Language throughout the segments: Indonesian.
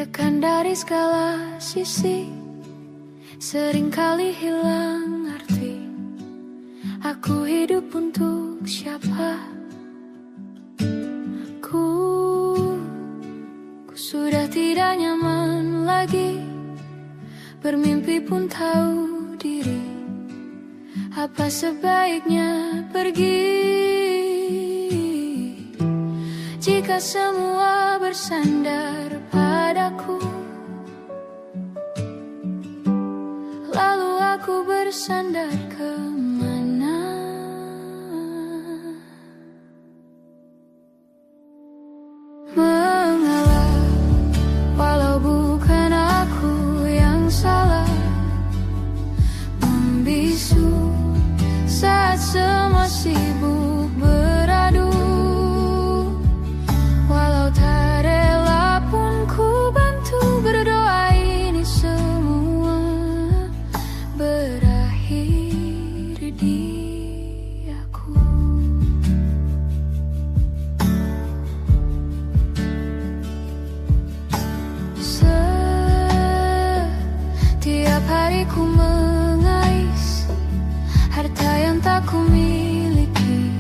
Ditekan dari segala sisi, seringkali hilang arti. Aku hidup untuk siapa? Ku sudah tidak nyaman lagi. Bermimpi pun tahu diri. Apa sebaiknya pergi? Jika semua bersandar padaku, lalu aku bersandar kemana? Mengalah, walau bukan aku yang salah. Membisu saat semua sibuk beradu. Walau tak rela pun ku bantu berdoa ini semua berakhir di aku. Setiap hari ku mengais harta yang tak ku miliki.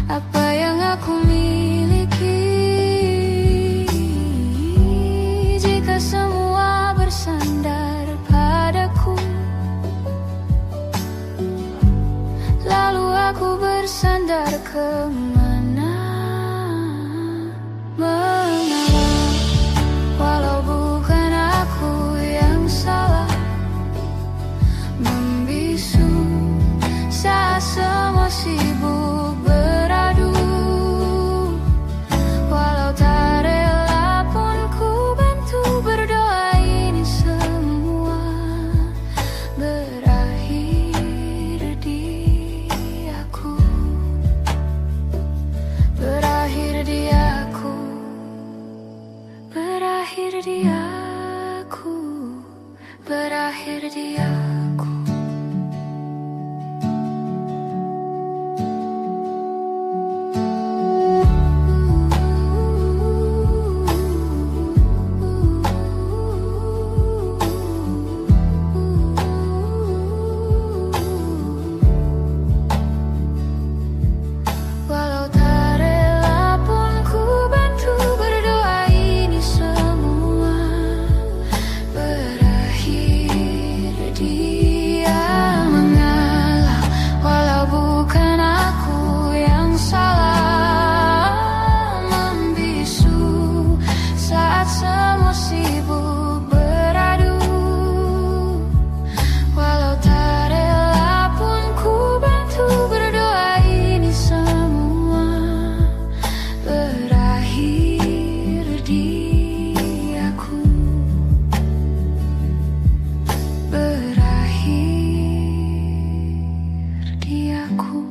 Apa yang aku miliki? Jika semua bersandar padaku, lalu aku bersandar kemana? Mengalah, walau bukan aku yang salah. Membisu saat semua sibuk beradu. Walau tak rela pun ku bantu berdoa ini semua berakhir di aku. Berakhir di aku. Berakhir di aku. Berakhir di aku. Walau tak rela pun ku bantu berdoa ini semua berakhir dia. Mengalah, walau bukan aku yang salah. Membisu saat semua sibuk beradu. Walau tak rela pun ku bantu berdoa ini semua berakhir di aku. Berakhir di aku.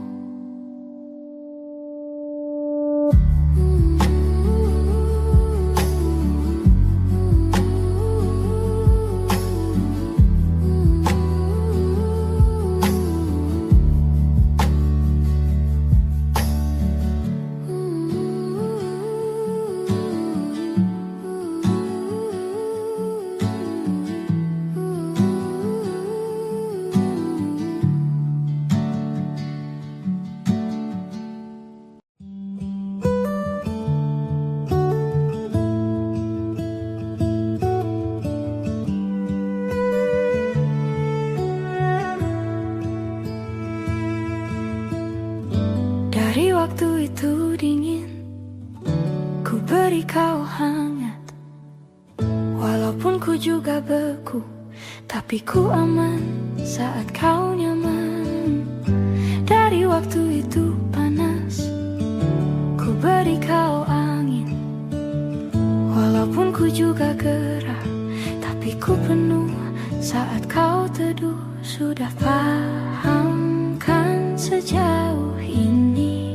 Dari waktu itu dingin, ku beri kau hangat. Walaupun ku juga beku, tapi ku aman saat kau nyaman. Dari waktu itu panas, ku beri kau angin. Walaupun ku juga gerah, tapi ku penuh saat kau teduh. Sudah paham kan sejauh ini?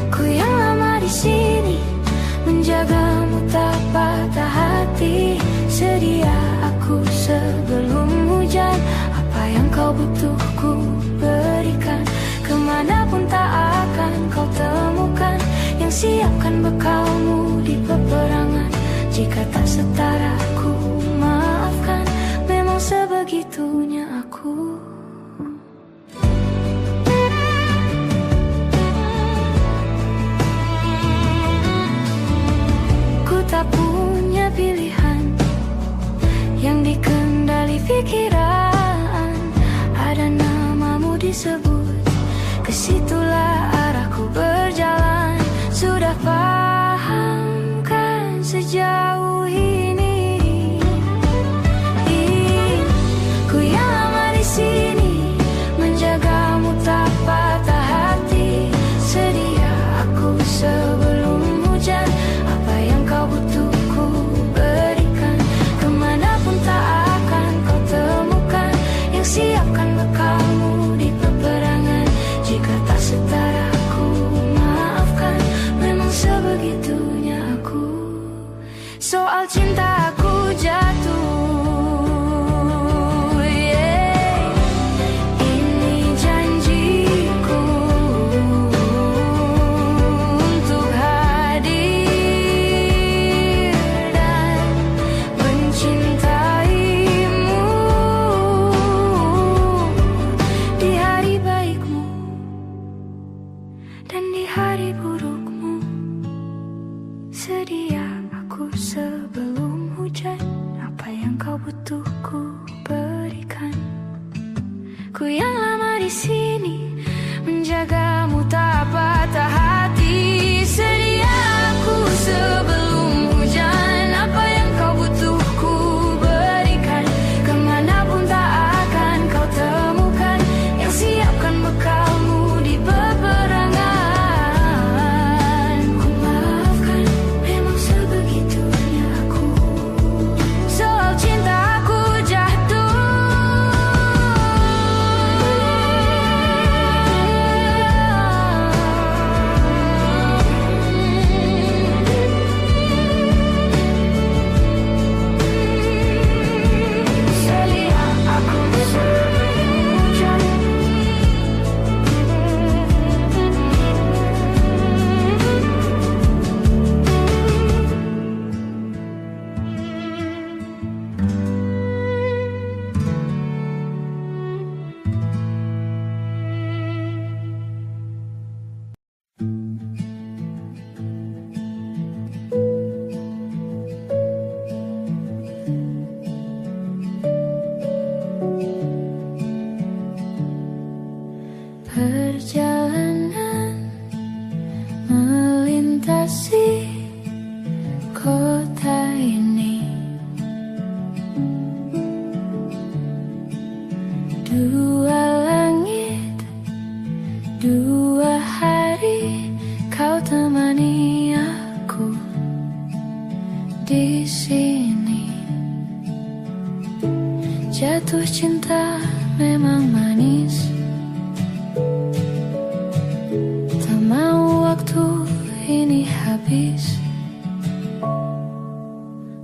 Ku yang lama di sini, menjagamu tak patah hati. Sedia aku sebelum hujan. Apa yang kau butuh ku berikan. Kemanapun tak akan kau temukan yang siapkan bekalmu di jika tak setara ku maafkan. Memang sebegitunya aku. Ku tak punya pilihan yang dikendali pikiran. Ada namamu disebut, kesitulah arahku berjalan. Sudah paham kan sejauh ini? Ku yang lama di sini, menjagamu tak patah hati. Sedia aku sebelum hujan, apa yang kau butuh ku berikan. Kemanapun tak akan kau temukan yang siapkan bekalmu di peperangan. Jika tak setara ku maafkan, memang sebegitunya aku. Soal cinta aku jatuh. Dan di hari burukmu, sedia aku sebelum hujan. Apa yang kau butuh ku berikan. Ku yang lama di sini, menjagamu tak patah hati. Sedia aku sebelum hujan. Apa yang kau butuh ku berikan. Kemanapun tak akan kau temukan yang siapkan bekalmu di peperangan. Perjalanan melintasi kota ini, dua langit, dua hari, kau temani aku di sini. Jatuh cinta memang manis, waktu ini habis.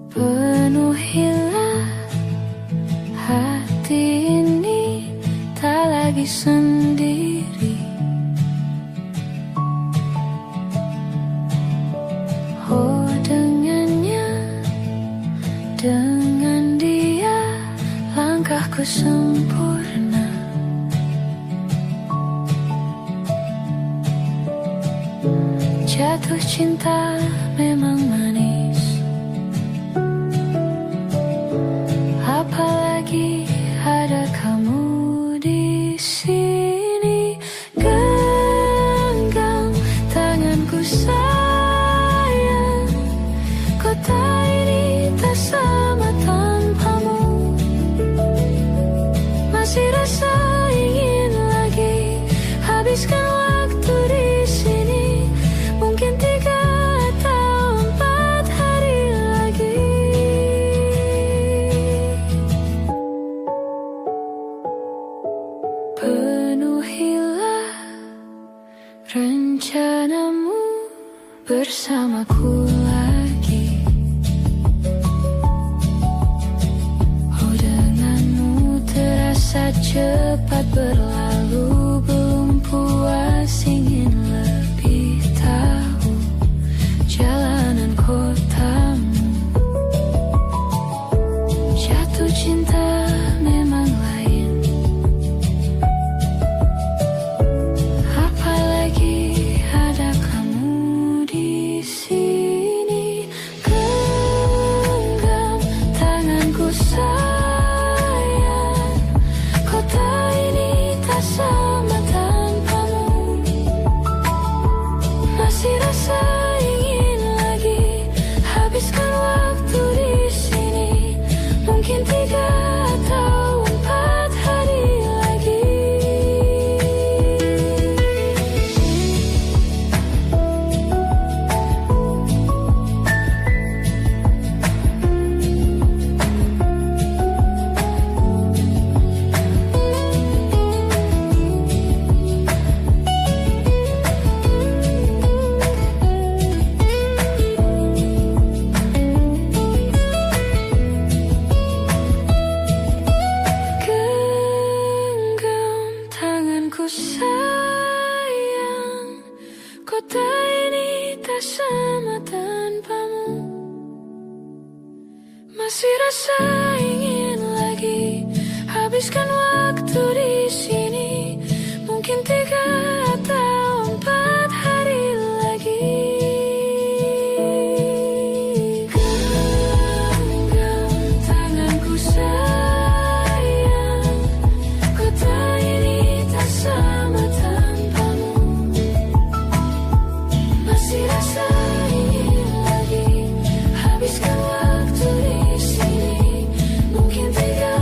Penuhilah hati ini, tak lagi sendiri. Oh, dengannya, dengan dia, langkahku sempurna. Jatuh cinta memang manis, apalagi ada kamu di sini. Genggam tanganku sayang, kota ini tak sama tanpamu. Masih rasa ingin lagi habiskan waktu di sini. Mungkin 3 atau 4 hari lagi. Penuhilah rencanamu bersamaku lagi. Oh, denganmu terasa cepat berlalu. Belum puas ingin lebih tahu jalanan kotamu. bersama tanpamu. Masih rasa ingin lagi habiskan waktu di sini. Mungkin 3 atau 4 hari lagi. Genggam tanganku sayang, kota ini tak sama tanpamu. Masih rasa ingin lagi habiskan waktu di sini. Mungkin 3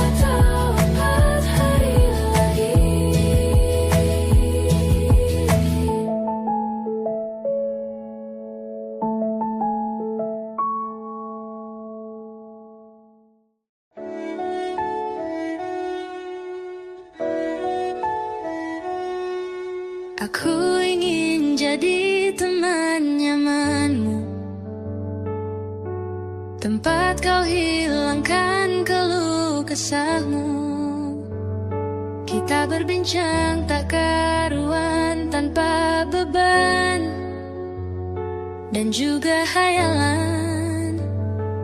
atau 4 hari lagi. Aku ingin jadi teman nyamanmu, tempat kau hilangkan keluh kesahmu. Kita berbincang tak karuan tanpa beban, dan juga hayalan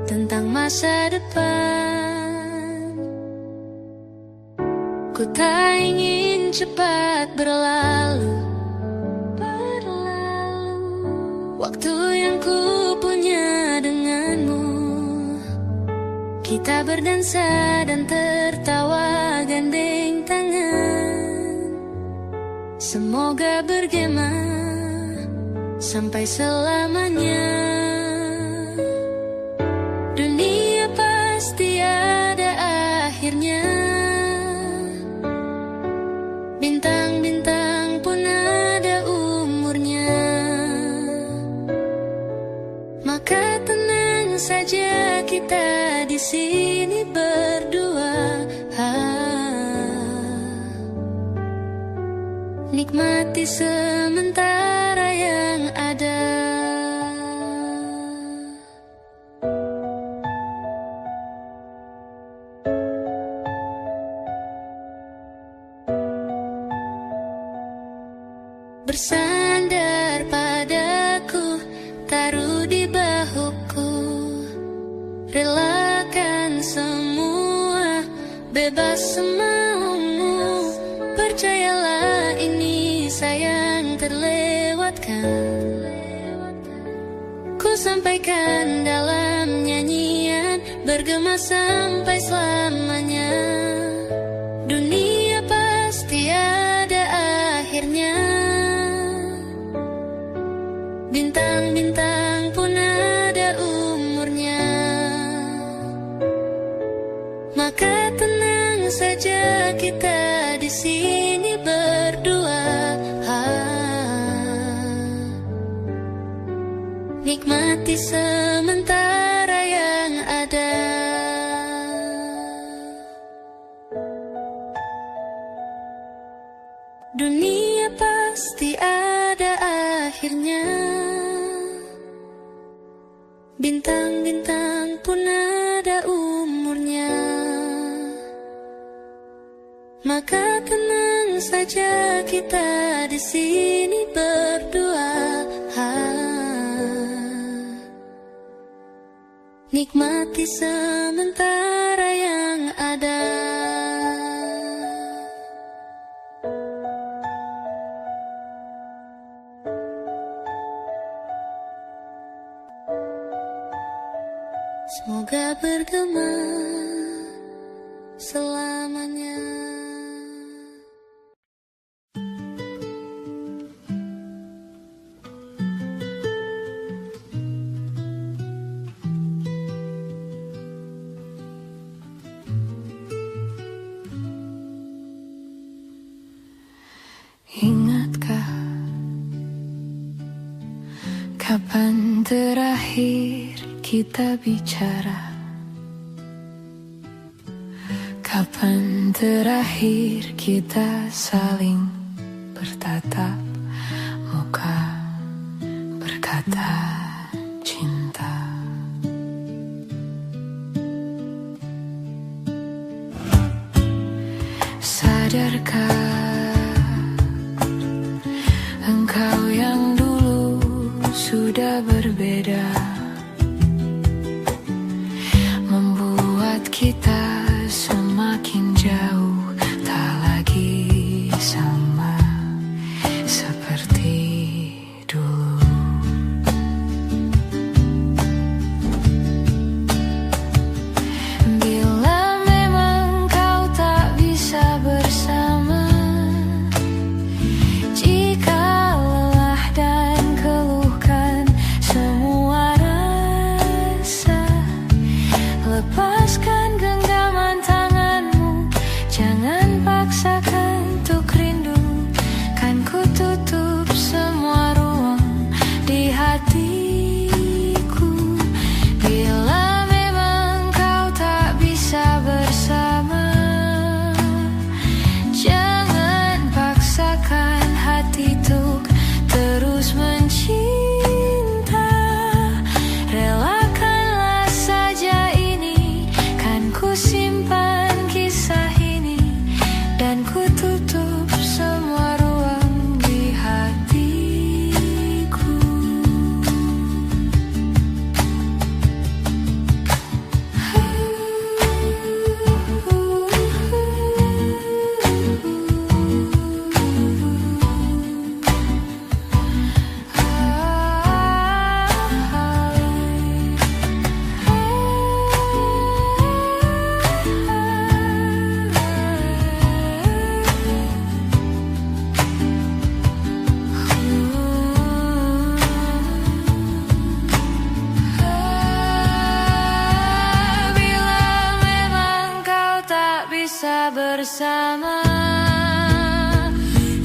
tentang masa depan. Ku tak ingin cepat berlalu waktu yang ku punya denganmu. Kita berdansa dan tertawa gandeng tangan. Semoga bergema sampai selamanya. Dunia pasti ada akhirnya. Bintang-bintang pun ada umurnya. Maka tenang saja kita di sini berdua. Nikmati sementara yang ada. Bersandar padaku, taruh di bahuku, relakan semua, bebas semaumu. Percayalah ini sayang terlewatkan. Ku sampaikan dalam nyanyian, bergema sampai selamanya. Dunia pasti ada akhirnya. Bintang-bintang pun ada umurnya. Maka tenang saja kita di sini berdua. Nikmati sementara yang ada. Dunia pasti ada akhirnya. Bintang-bintang pun ada umurnya. Maka tenang saja kita di sini berdua. Nikmati sementara yang ada. Semoga bergema selamanya. Ingatkah kapan terakhir kita bicara? Kapan terakhir kita saling bertatap muka, berkata cinta? Sadarkah engkau yang dulu sudah sudah berbeda, membuat kita semakin jauh, tak lagi sama seperti dulu. Bila memang kau tak bisa bersama, jika lelah dan keluhkan semua rasa, lepaskan genggaman tanganmu, jangan paksakan untuk rindu. Kan ku tutup semua ruang di hatiku. Bila memang kau tak bisa bersama, jangan paksakan hati untuk terus mencinta. Relakanlah saja ini, kan ku simpan kisah ini, dan ku tutup semua ruang di hatiku. Bila memang kau tak bisa bersama,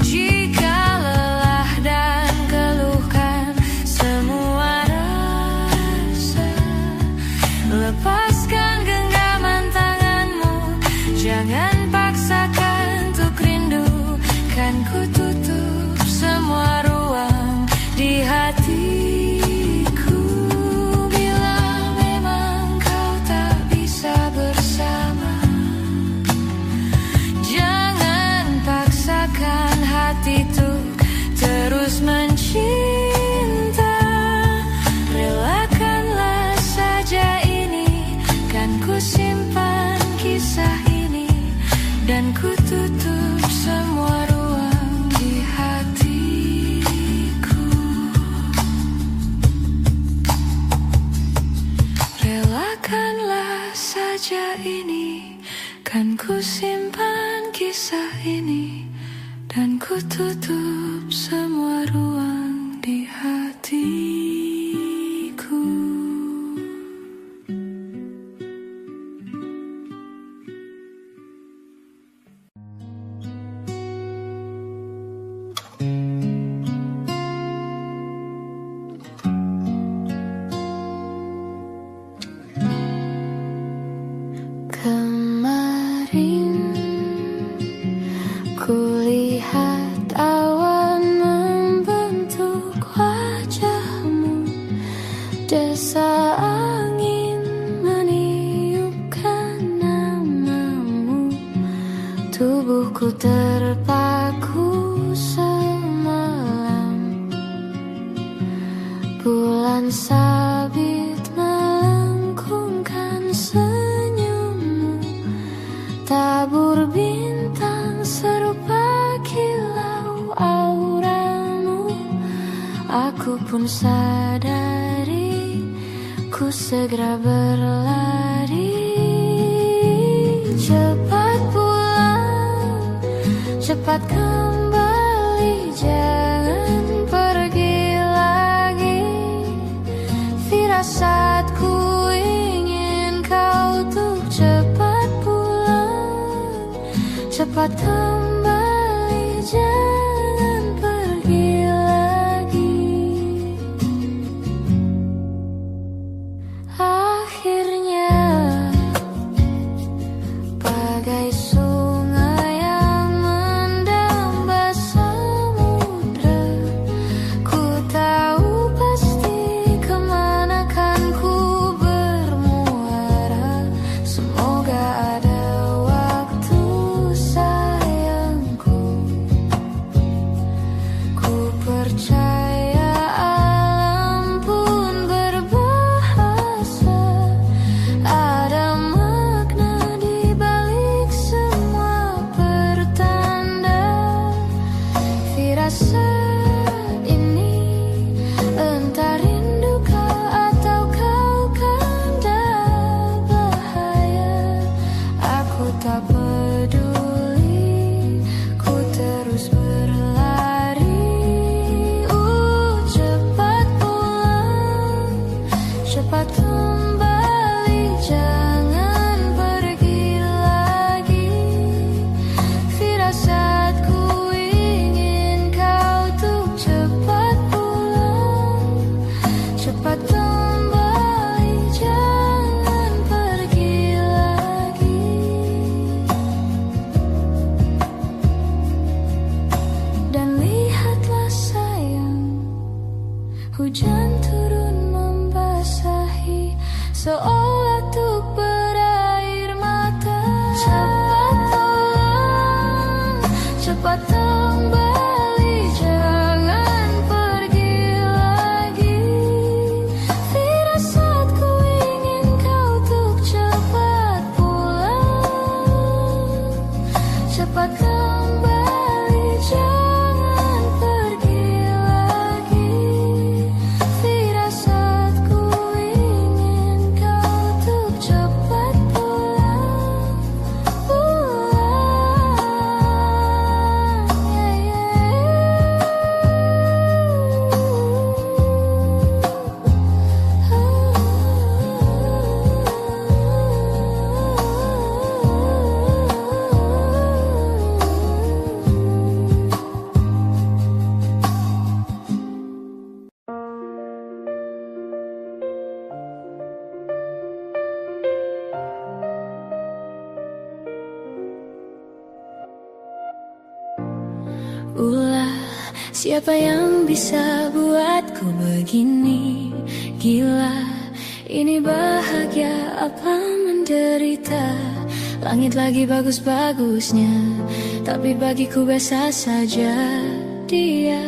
jika lelah dan keluhkan semua rasa, lepaskan genggaman tanganmu, jangan paksakan untuk rindu. Kan ku tutup semua ruang di hatiku. Bila memang kau tak bisa bersama, jangan paksakan hati untuk terus mencinta. Relakanlah saja ini, kan ku simpan kisah ini, dan ku tutup semua ruang di hatiku. Relakanlah saja ini, kan ku simpan kisah ini, dan ku tutup semua ruang di hatiku. Kemarin kulihat awan membentuk wajahmu, desa angin meniupkan namamu, tubuhku terpaku semalam, bulan sabit melengkungkan senyummu, tabur bintang serupa kilau auramu. Aku pun sadari, ku segera berlari. Cepat pulang, cepat kembali, jangan pergi lagi. Firasatku ingin kau tuh cepat pulang, cepat kembali, jangan pergi lagi. Akhirnya bagai sungai yang mendamba samudra, ku tahu pasti kemana kan ku bermuara. Semoga ada waktu sayang cepat kembali, jangan pergi lagi. Firasatku ingin kau tuh cepat pulang, cepat kembali, jangan pergi lagi. Dan lihatlah sayang, hujan turun membasahi, seolah tuh berair mata. Cepat pulang, cepat kembali, jangan pergi lagi. Firasatku ingin kau tuh cepat pulang, cepat kembali, jangan pergi lagi. Firasatku ingin kau tuh cepat pulang, Ulah, siapa yang bisa buatku begini? Gila, ini bahagia apa menderita? Langit lagi bagus-bagusnya, tapi bagiku biasa saja. Dia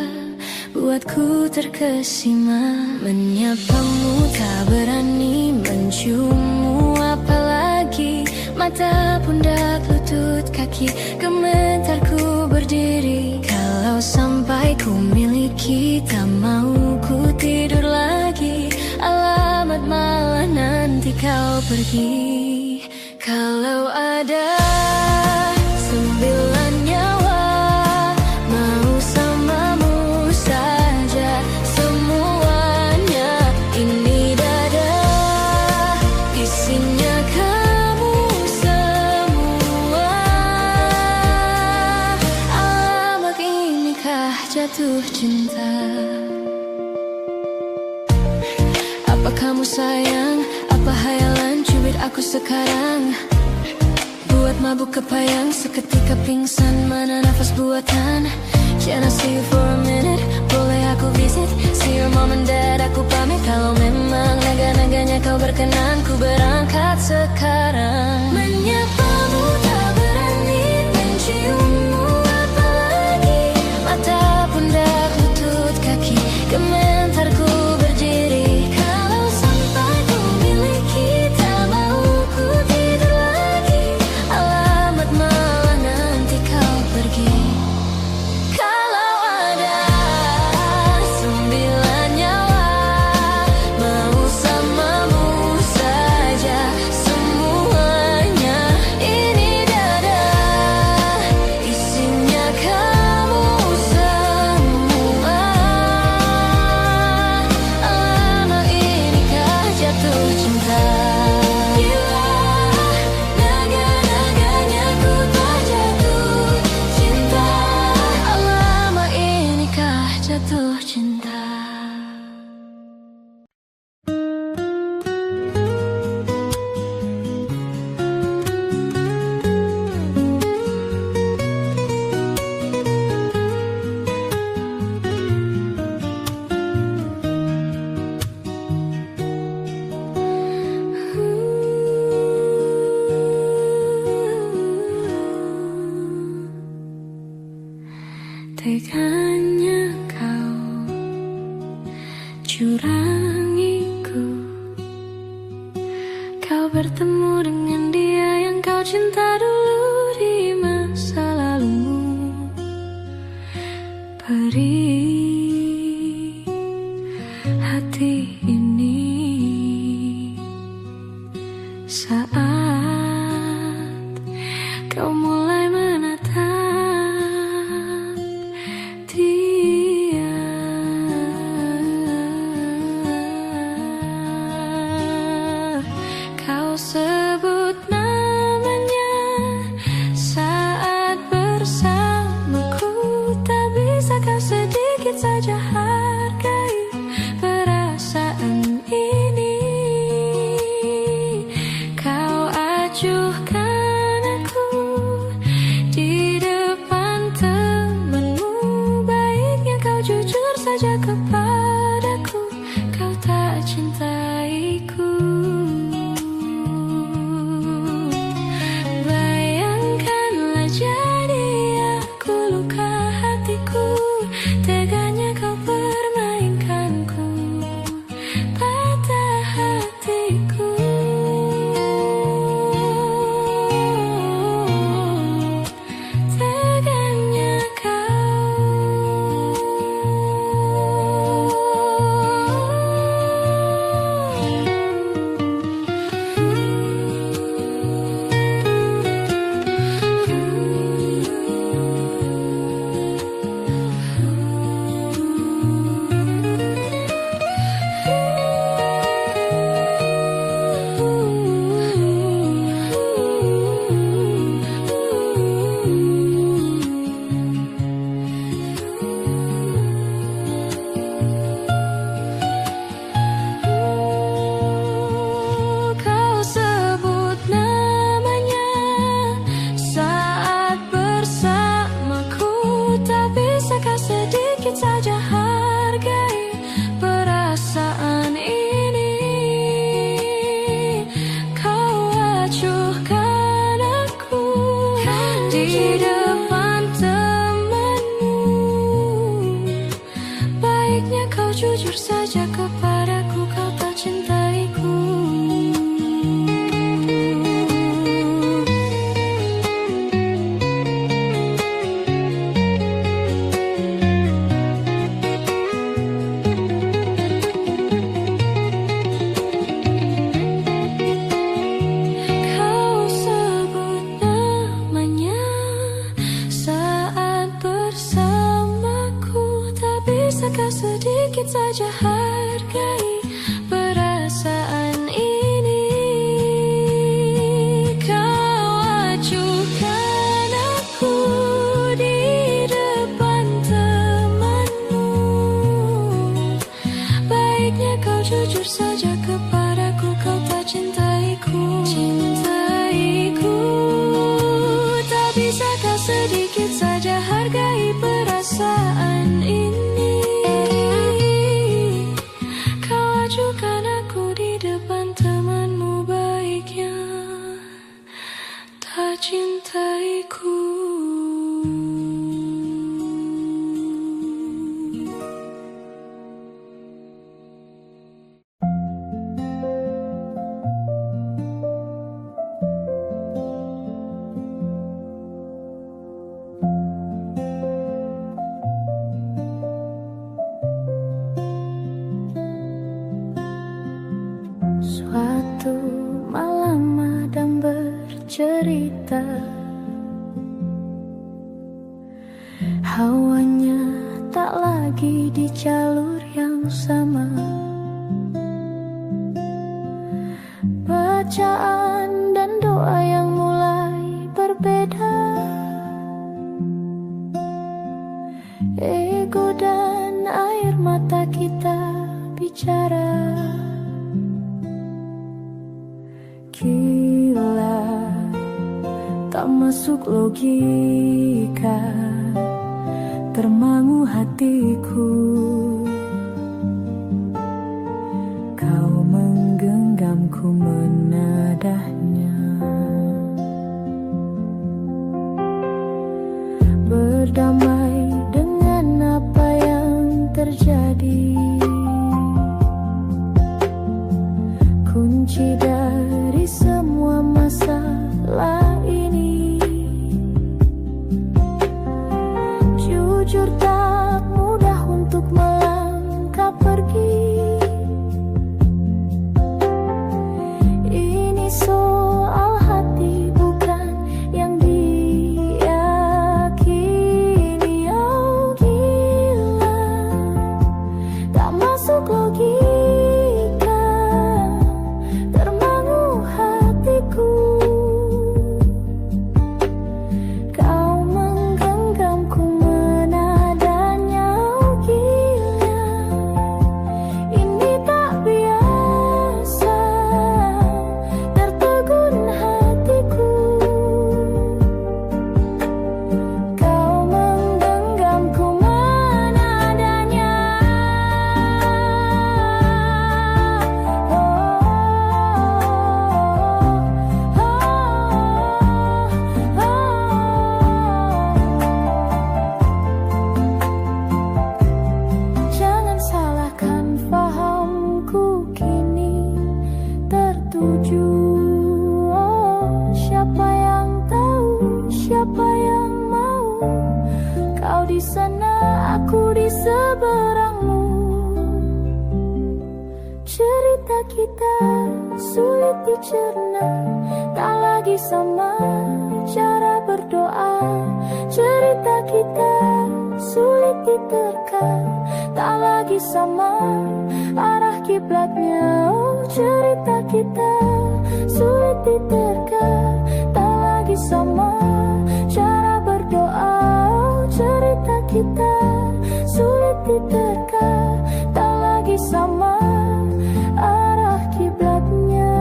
buatku terkesima, menyapamu tak berani, menciummu apalagi. Mata, pundak, lutut, kaki, gemetarku berdiri. Kalau sampai ku miliki, tak mau ku tidur lagi. Alamat malah nanti kau pergi. Kalau ada 9 nyawa, mau samamu saja semuanya. Ini dada, isinya kamu semua. Alamak, inikah jatuh cinta? Apa kamu sayang? Apa hayalan cubit aku sekarang? Buat mabuk kepayang, seketika pingsan, mana nafas buatan. Can I see you for a minute? Boleh aku visit? See your mom and dad, aku pamit. Kalau memang naga-naganya kau berkenan, ku berangkat sekarang. Menyapamu tak berani, menciummu apalagi. Mata, pundak, lutut, kaki, gemetarku berdiri. Kalau sampai ku miliki, tak mau ku tidur lagi. Alamat malah nanti kau pergi. Kalau ada 9 nyawa, mau samamu saja semuanya. cintaiku. Bayangkanlah jadi aku luka hatiku, teganya kau permainkanku, patah hatiku. Teganya kau sebut namanya saat bersamaku, tak bisakah sedikit saja hargai perasaan ini. Kau acuhkan aku di depan temanmu, baiknya kau jujur saja kepadaku, kau tak cintaiku. Kau sebut namanya saat bersamaku, tak bisakah sedikit saja hargai perasaan ini. Kau acuhkan aku di depan temanmu, baiknya kau jujur saja kepadaku, kau tak cintaiku. Cintaiku, tak bisakah sedikit saja hargai perasaan ini. Kau acuhkan aku di depan temanmu, baiknya tak cintaiku. Suatu malam Adam bercerita, hawanya tak lagi di jalur yang sama. Bacaan dan doa yang mulai berbeda, ego dan air mata kita bicara. Gila, tak masuk logika, termangu hatiku. Kau menggenggamku menadahnya, berdamai dengan apa yang terjadi. Kunci dari semua masalah ini, jujur tak mudah untuk melangkah pergi. Ini soal hati bukan yang diyakini. Oh gila, tak masuk logika, termangu seberangmu. Cerita kita sulit dicerna, tak lagi sama cara berdoa. Cerita kita sulit diterka, tak lagi sama arah kiblatnya. Oh, cerita kita sulit diterka, tak lagi sama cara berdoa. Oh, cerita kita sulit diterka, tak lagi sama arah kiblatnya.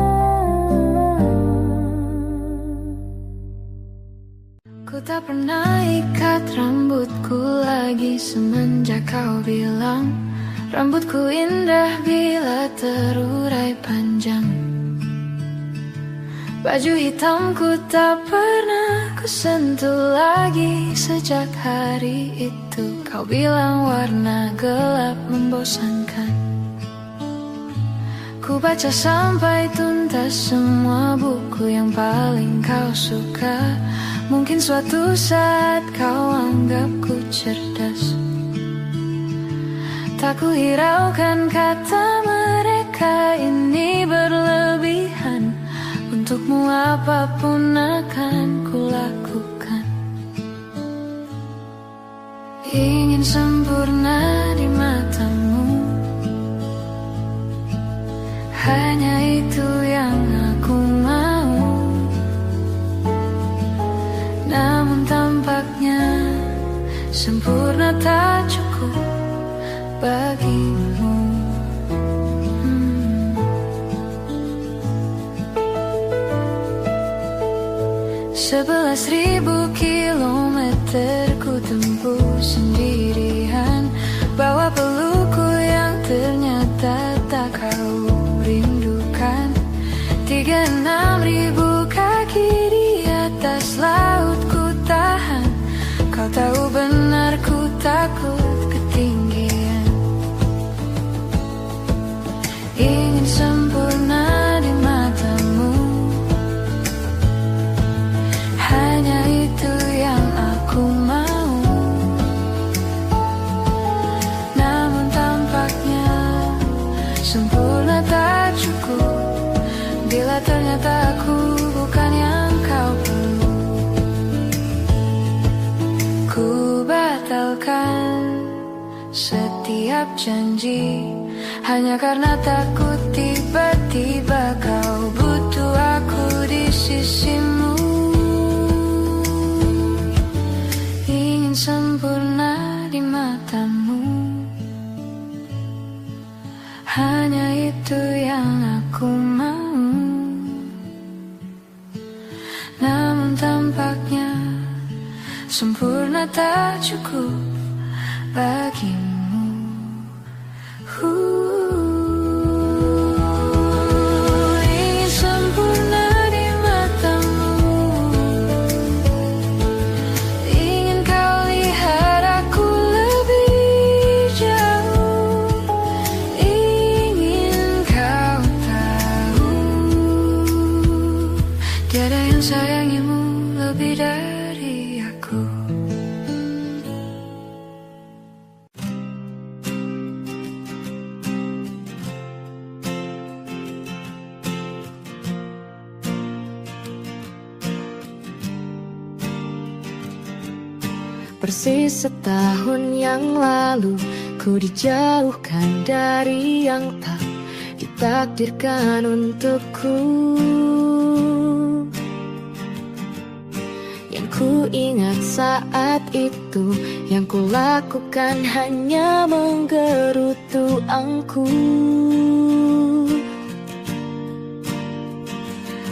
Ku tak pernah ikat rambutku lagi semenjak kau bilang rambutku indah bila terurai panjang. Baju hitamku tak pernah ku sentuh lagi sejak hari itu. Kau bilang warna gelap membosankan. Ku baca sampai tuntas semua buku yang paling kau suka. Mungkin suatu saat kau anggapku cerdas. Tak ku hiraukan kata mereka ini berlebihan. Untukmu apapun akan ku lakukan. Ingin sempurna di matamu, hanya itu yang aku mau. Namun tampaknya sempurna tak cukup bagimu. 11.000 kilometer ku tempuh sendirian, bawa pelukku yang ternyata tak kau rindukan. 36.000 kaki di atas laut ku tahan. Kau tahu benar ku takut ketinggian. Ingin sempurna di matamu, hanya itu yang aku mau. Namun tampaknya sempurna tak cukup bila ternyata aku bukan yang kau perlu. Ku batalkan setiap janji hanya karena takut tiba-tiba kau butuh aku di sisimu. Ingin sempurna di matamu, hanya itu yang aku mau. Namun tampaknya sempurna tak cukup bagimu. Ingin sempurna di matamu, ingin kau lihat aku lebih jauh, ingin kau tahu tiada yang sayangimu lebih dari aku. Persis setahun yang lalu ku dijauhkan dari yang tak ditakdirkan untukku. Yang ku ingat saat itu, yang ku lakukan hanya menggerutu angku.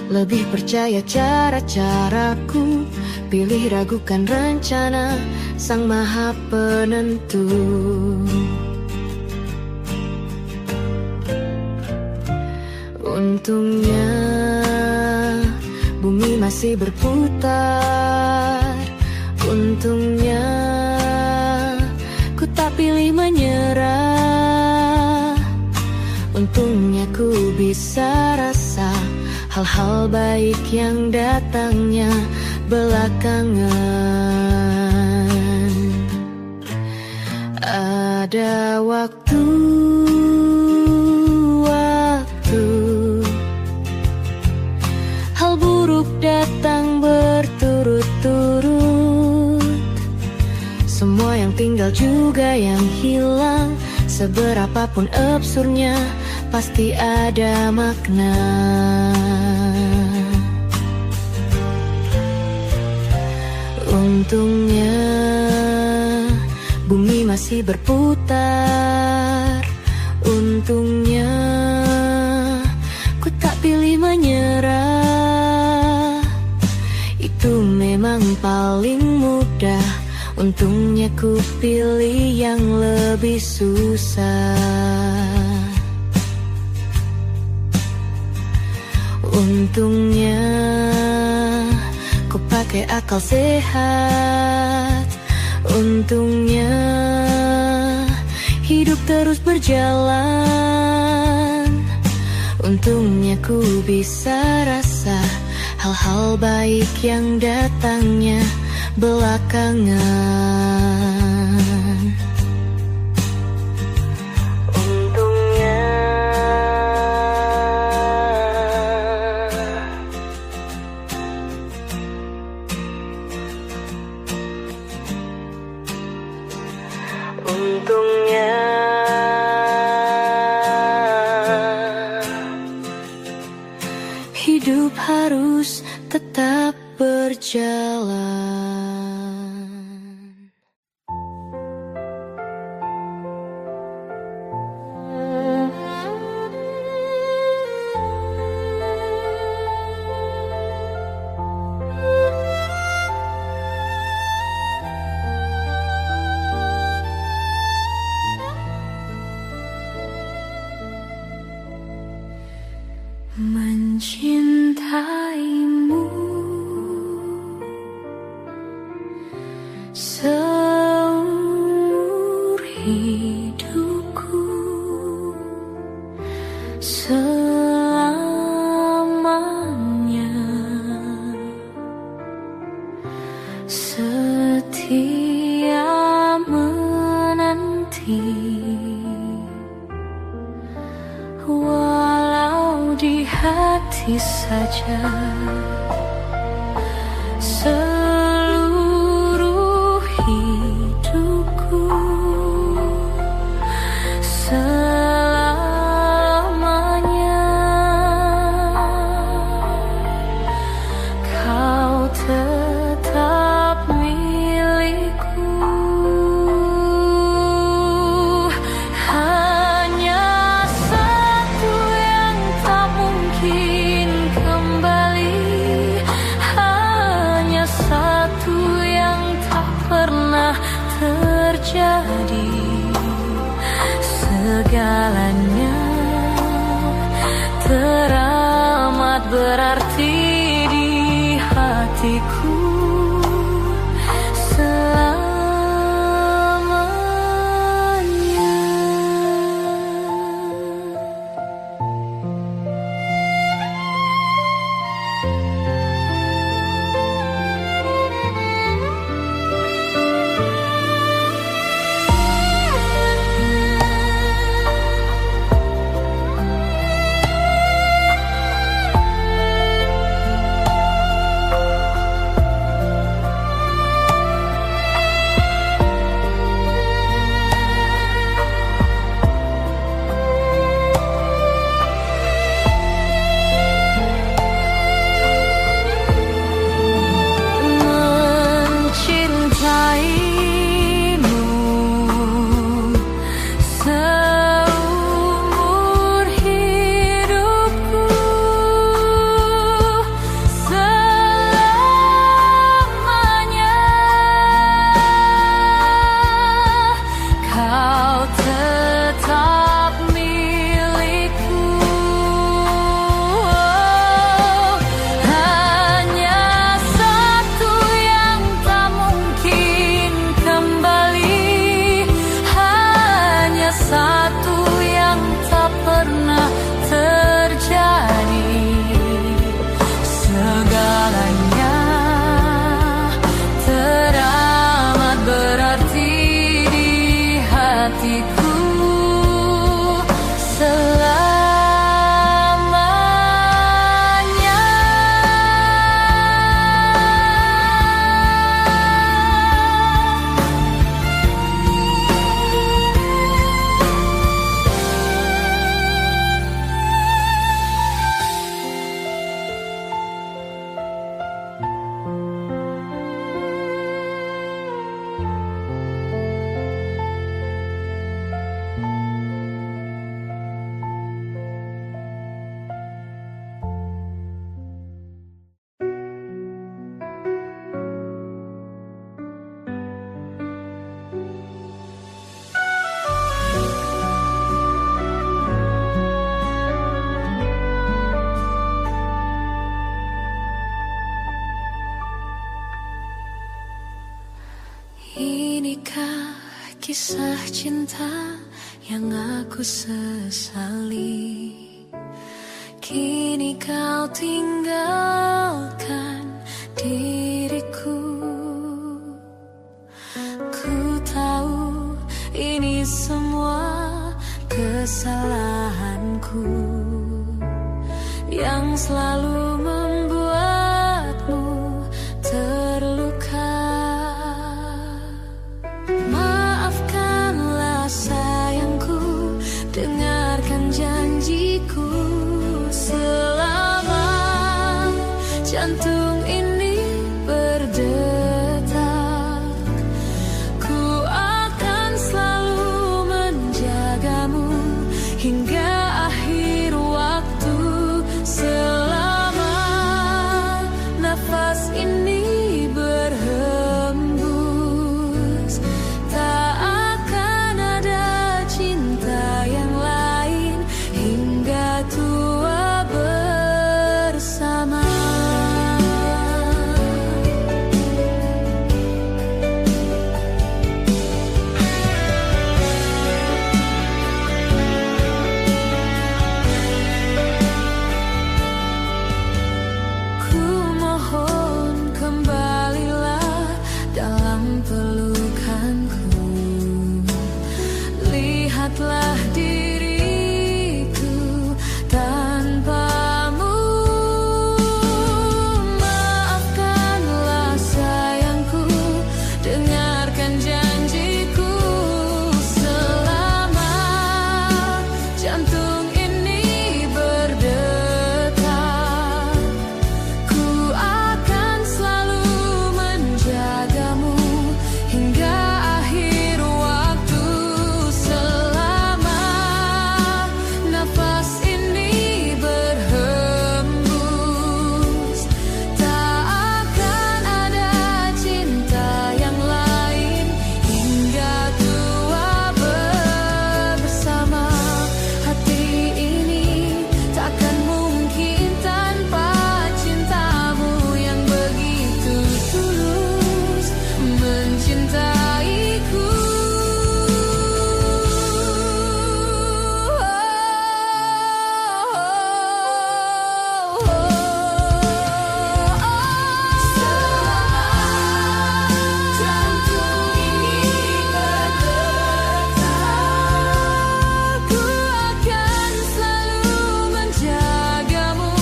Lebih percaya cara-caraku, pilih ragukan rencana Sang Maha Penentu. Untungnya bumi masih berputar. Untungnya ku tak pilih menyerah. Untungnya ku bisa rasa hal-hal baik yang datangnya belakangan. Pada waktu-waktu hal buruk datang berturut-turut. Semua yang tinggal juga yang hilang. Seberapapun absurdnya pasti ada makna. Untungnya bumi masih berputar. Untungnya ku tak pilih menyerah. Itu memang paling mudah. Untungnya ku pilih yang lebih susah. Untungnya ku pakai akal sehat. Untungnya hidup terus berjalan. Untungnya ku bisa rasa hal-hal baik yang datangnya belakangan. Untungnya Untungnya hidup harus tetap berjalan. Mencintaimu seumur hidupku, selamanya setia menanti. Walau di hati saja seluruh hidupku, selamanya kau tetap milikku. Terjadi segalanya teramat berarti di hatiku selamanya. kisah cinta yang aku sesali. Kini kau tinggalkan diriku. Ku tahu ini semua kesalahanku yang selalu membuatmu terluka. Maafkanlah sayangku, dengarkan janjiku. Selama jantung ini berdetak, ku akan selalu menjagamu hingga akhir waktu. Selama nafas ini berhembus, tak akan ada cinta yang lain hingga tua bersama. Ku mohon kembalilah dalam pelukanku. Lihatlah diriku tanpamu. Maafkanlah sayangku, dengarkan janjiku. Selama jantung ini berdetak, ku akan selalu menjagamu hingga akhir waktu. Selama nafas ini berhembus, tak akan ada cinta yang lain hingga tua bersama. Hati ini takkan mungkin tanpa cintamu yang begitu tulus mencintaiku. Jantung ini berdetak, ku akan selalu menjagamu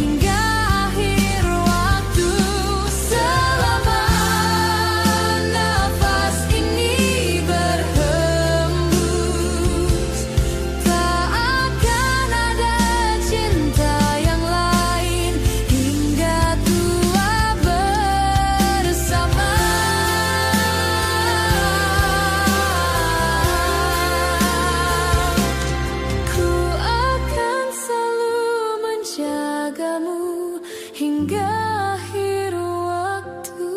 hingga akhir waktu. Selama nafas ini berhembus, tak akan ada cinta yang lain hingga tua bersama. Ku akan selalu menjagamu hingga akhir waktu.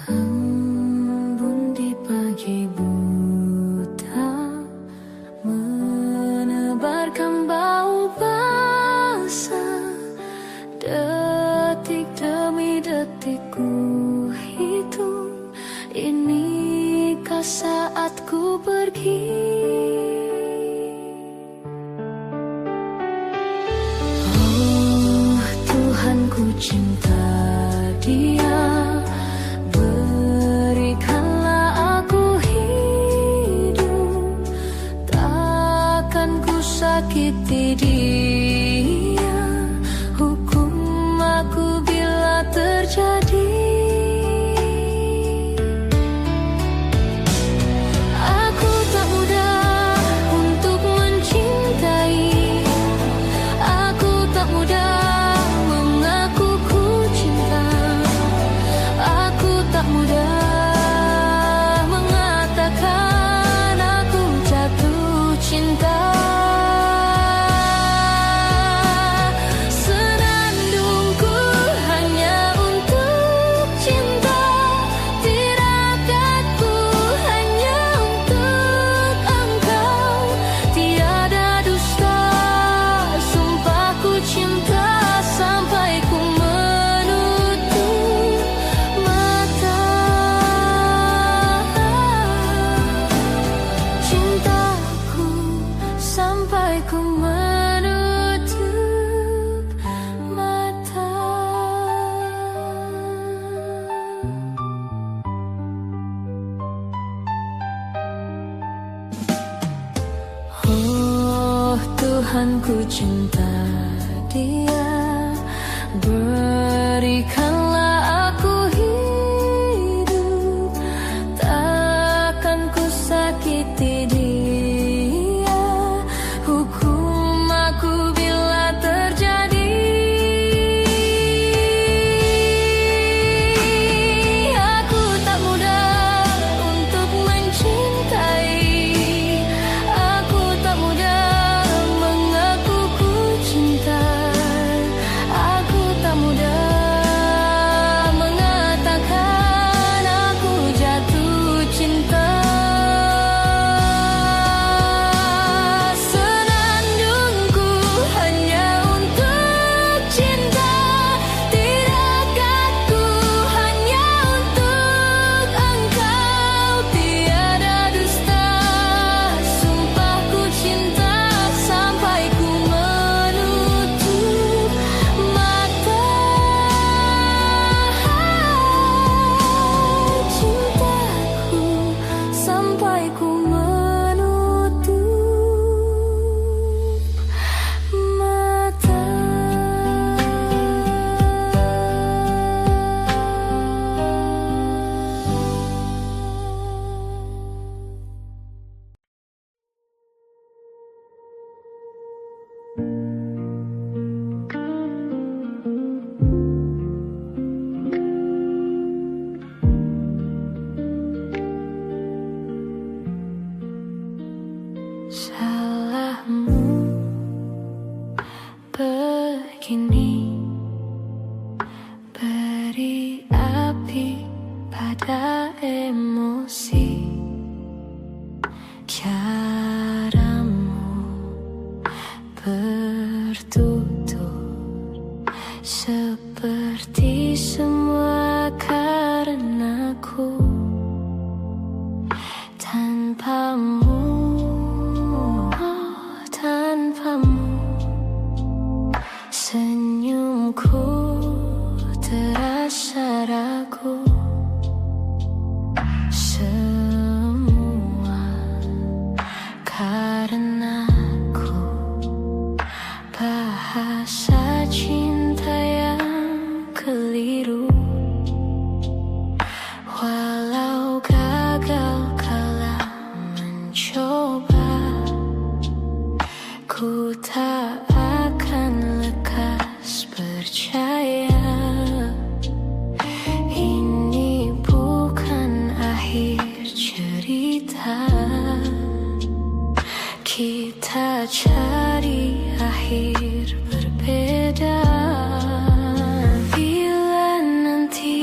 Embun di pagi buta, menebarkan bau basah. Detik demi detik ku hitung, inikah saatku pergi? Oh Tuhan, ku cinta dia. Berikanlah aku hidup, takkan ku sakiti dia. Hukum aku bila terjadi. Aku tak mudah Tuhan ku cinta dia, berikanlah aku hidup, takkan ku sakiti dia, hukum aku bila terjadi. Aku tak mudah untuk mencintai, aku tak mudah mengaku ku cinta, aku tak mudah mengatakan aku jatuh cinta. Senandungku hanya untuk cinta, tirakatku hanya untuk engkau, tiada dusta, sumpahku cinta sampai ku menutup mata. Cintaku sampai ku menutup mata. Salahmu begini, beri api pada emosi. Caramu bertutur seperti semua karenaku. Tanpamu, tanpamu, senyumku terasa ragu. Semua karenaku, bahasa cinta yang keliru. Walau gagal kala mencoba, ku tak akan lekas percaya. Ini bukan akhir cerita, kita cari akhir berbeda. Bila nanti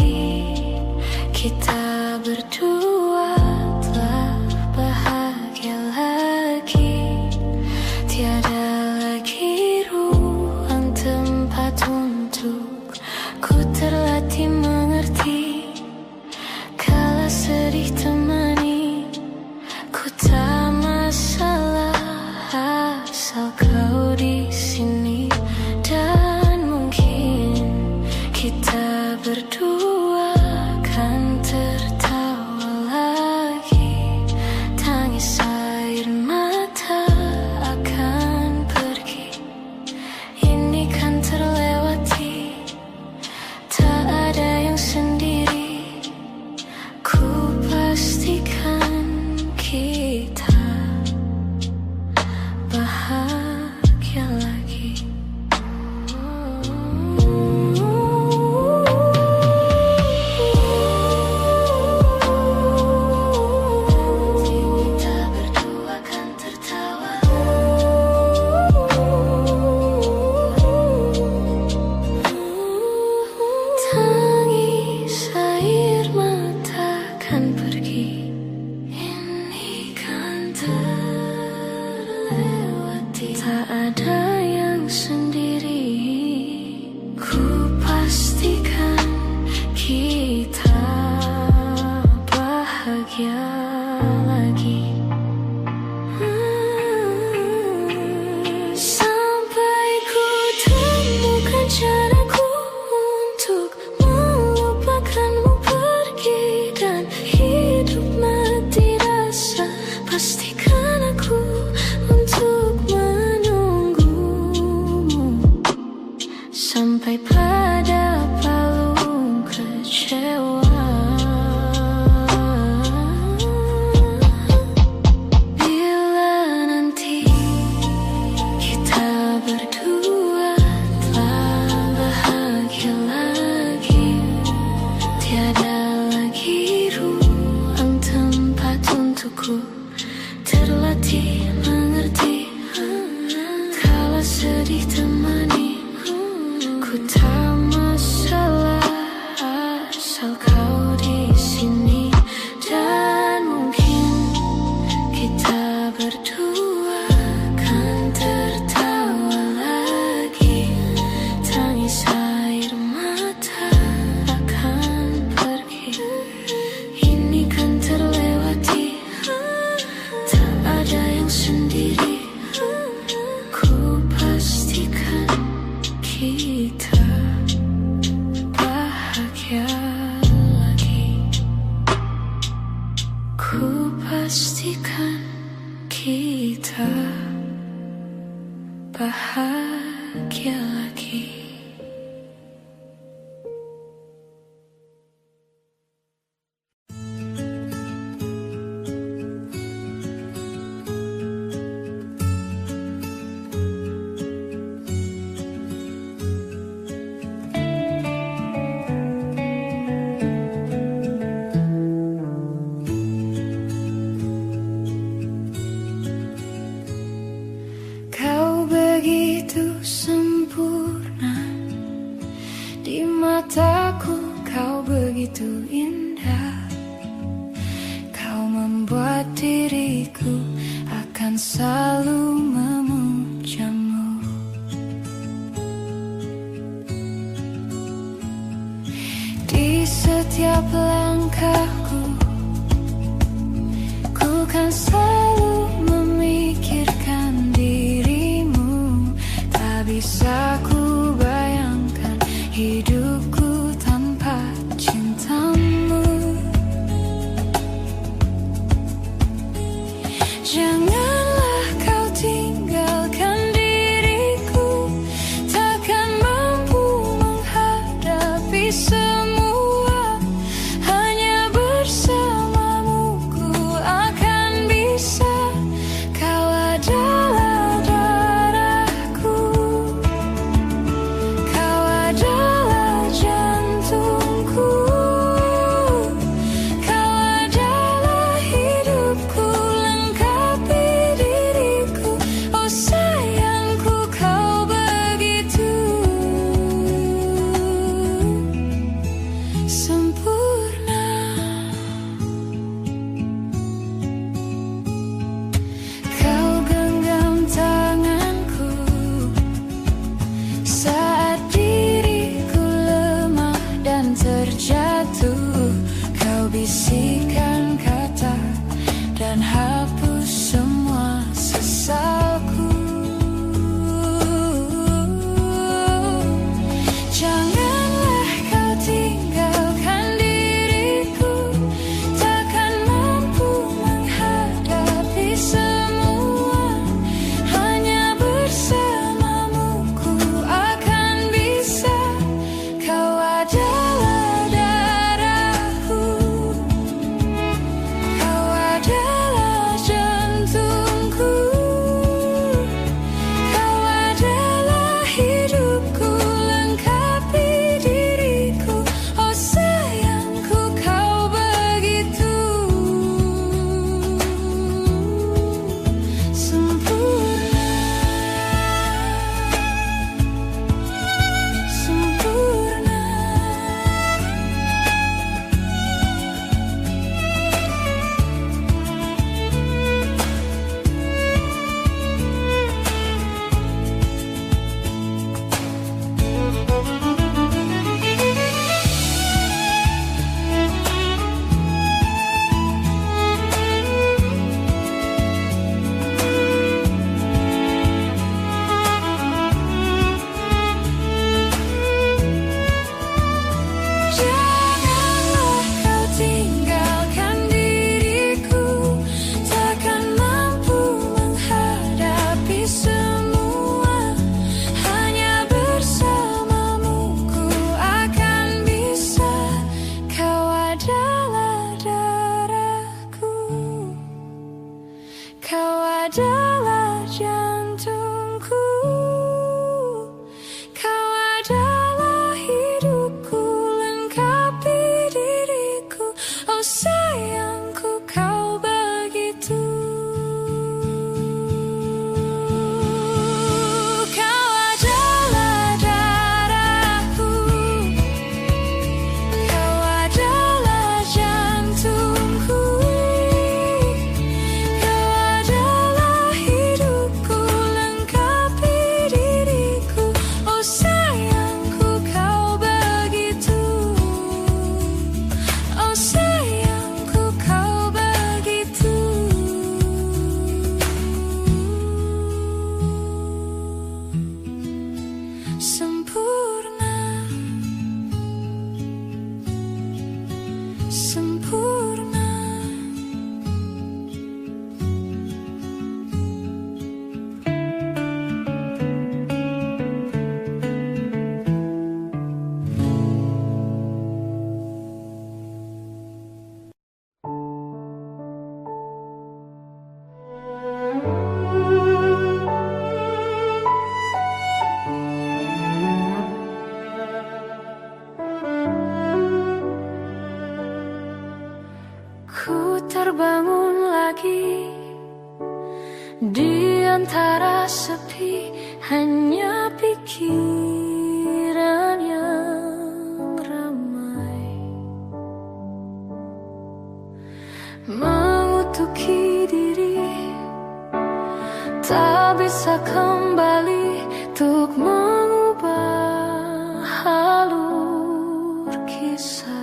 kita berdua telah bahagia lagi, tiada lagi ruang tempat untuk ku terlatih mengerti. Kala sedih temani, ku tak masalah asal kau di sini. Dan mungkin kita berdua kan tertawa lagi, tangis air mata akan pergi. Ini kan terlewati, tak ada yang sendiri. Ku pastikan kita bahagia lagi. bahagia lagi. Setiap langkahku, ku kan selalu memikirkan dirimu. Tak bisa ku bayangkan hidupku tanpa cintamu. Janganlah kau tinggalkan diriku, takkan mampu menghadapi semua. Bisikan kata dan hapus semua sesalku. Janganlah kau tinggalkan diriku, takkan mampu menghadapi semua. Hanya bersamamu ku akan bisa. Kau adalah terbangun lagi di antara sepi, hanya pikiran yang ramai mengutuki diri, tak bisa kembali untuk mengubah alur kisah.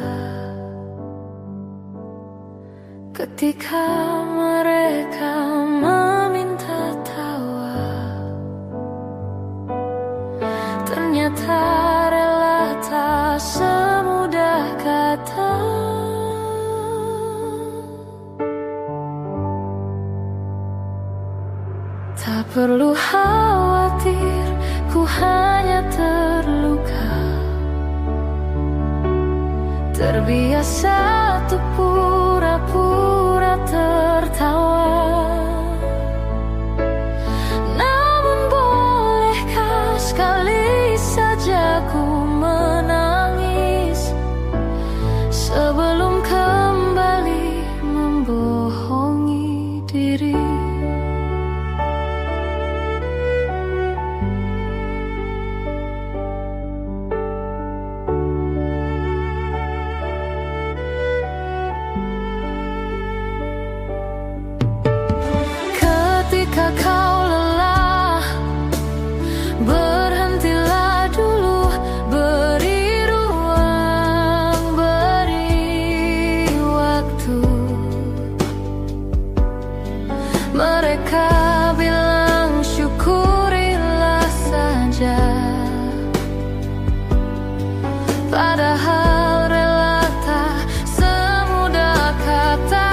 Ketika mereka meminta tawa, ternyata rela tak semudah kata. Tak perlu khawatir, ku hanya terluka, terbiasa untuk pura-pura tertawa. Namun bolehkah sekali saja ku menangis sebelum kembali membohongi diri. Ketika kau lelah, berhentilah dulu, beri ruang, beri waktu. Mereka bilang syukurilah saja, padahal rela tak semudah kata.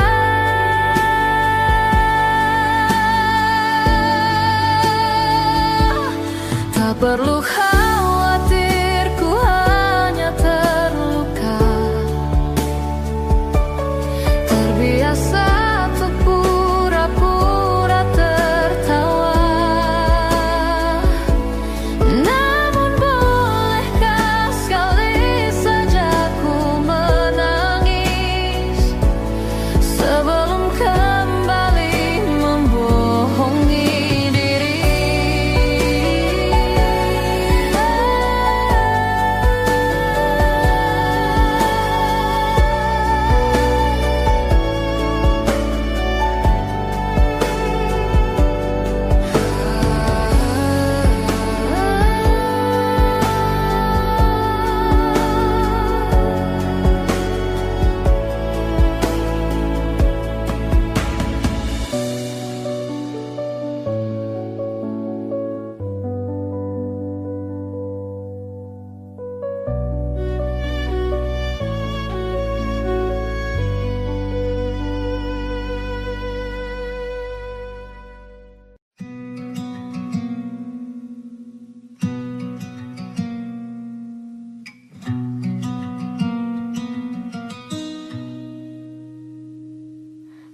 Tak perlu khawatir, ku hanya terluka, terbiasa untuk pura-pura tertawa. Namun bolehkah sekali saja ku menangis sebelum kembali membohongi diri.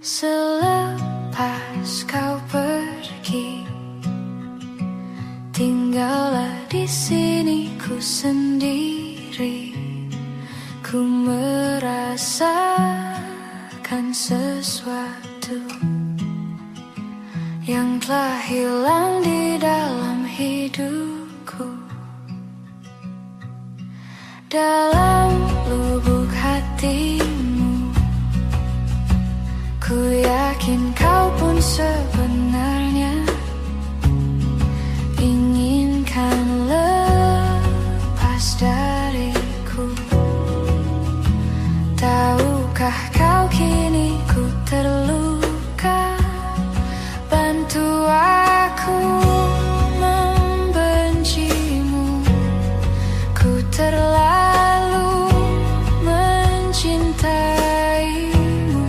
Selepas kau pergi, tinggallah di sini ku sendiri. Ku merasakan sesuatu yang telah hilang di dalam hidupku. Dalam lubuk hatimu, ku yakin kau pun sebenarnya inginkan lepas dariku. Tahukah kau kini ku terluka, bantu aku membencimu. Ku terlalu mencintaimu,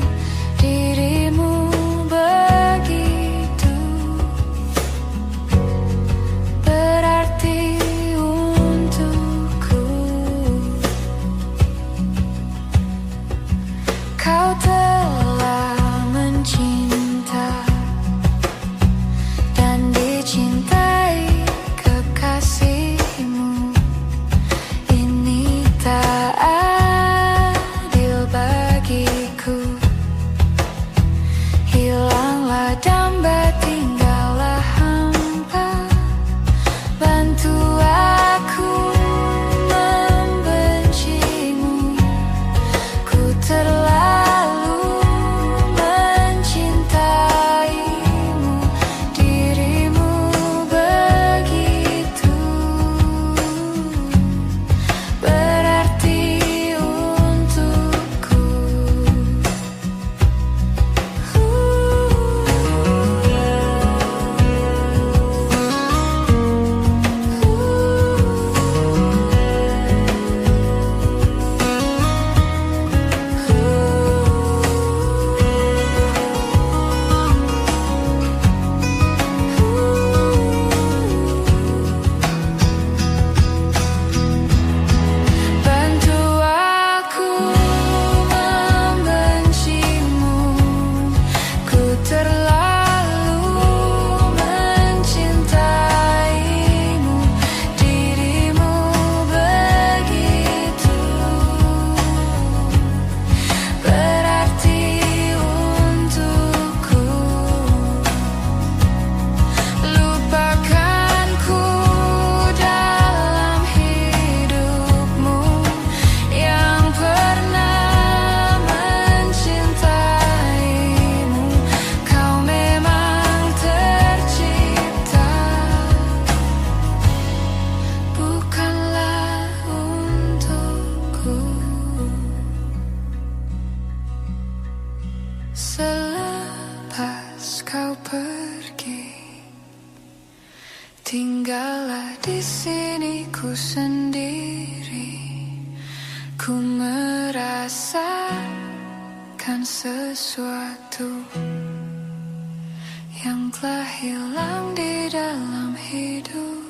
dirimu begitu berarti untukku. Selepas kau pergi, tinggallah di sini ku sendiri. Ku merasakan sesuatu yang telah hilang di dalam hidupku.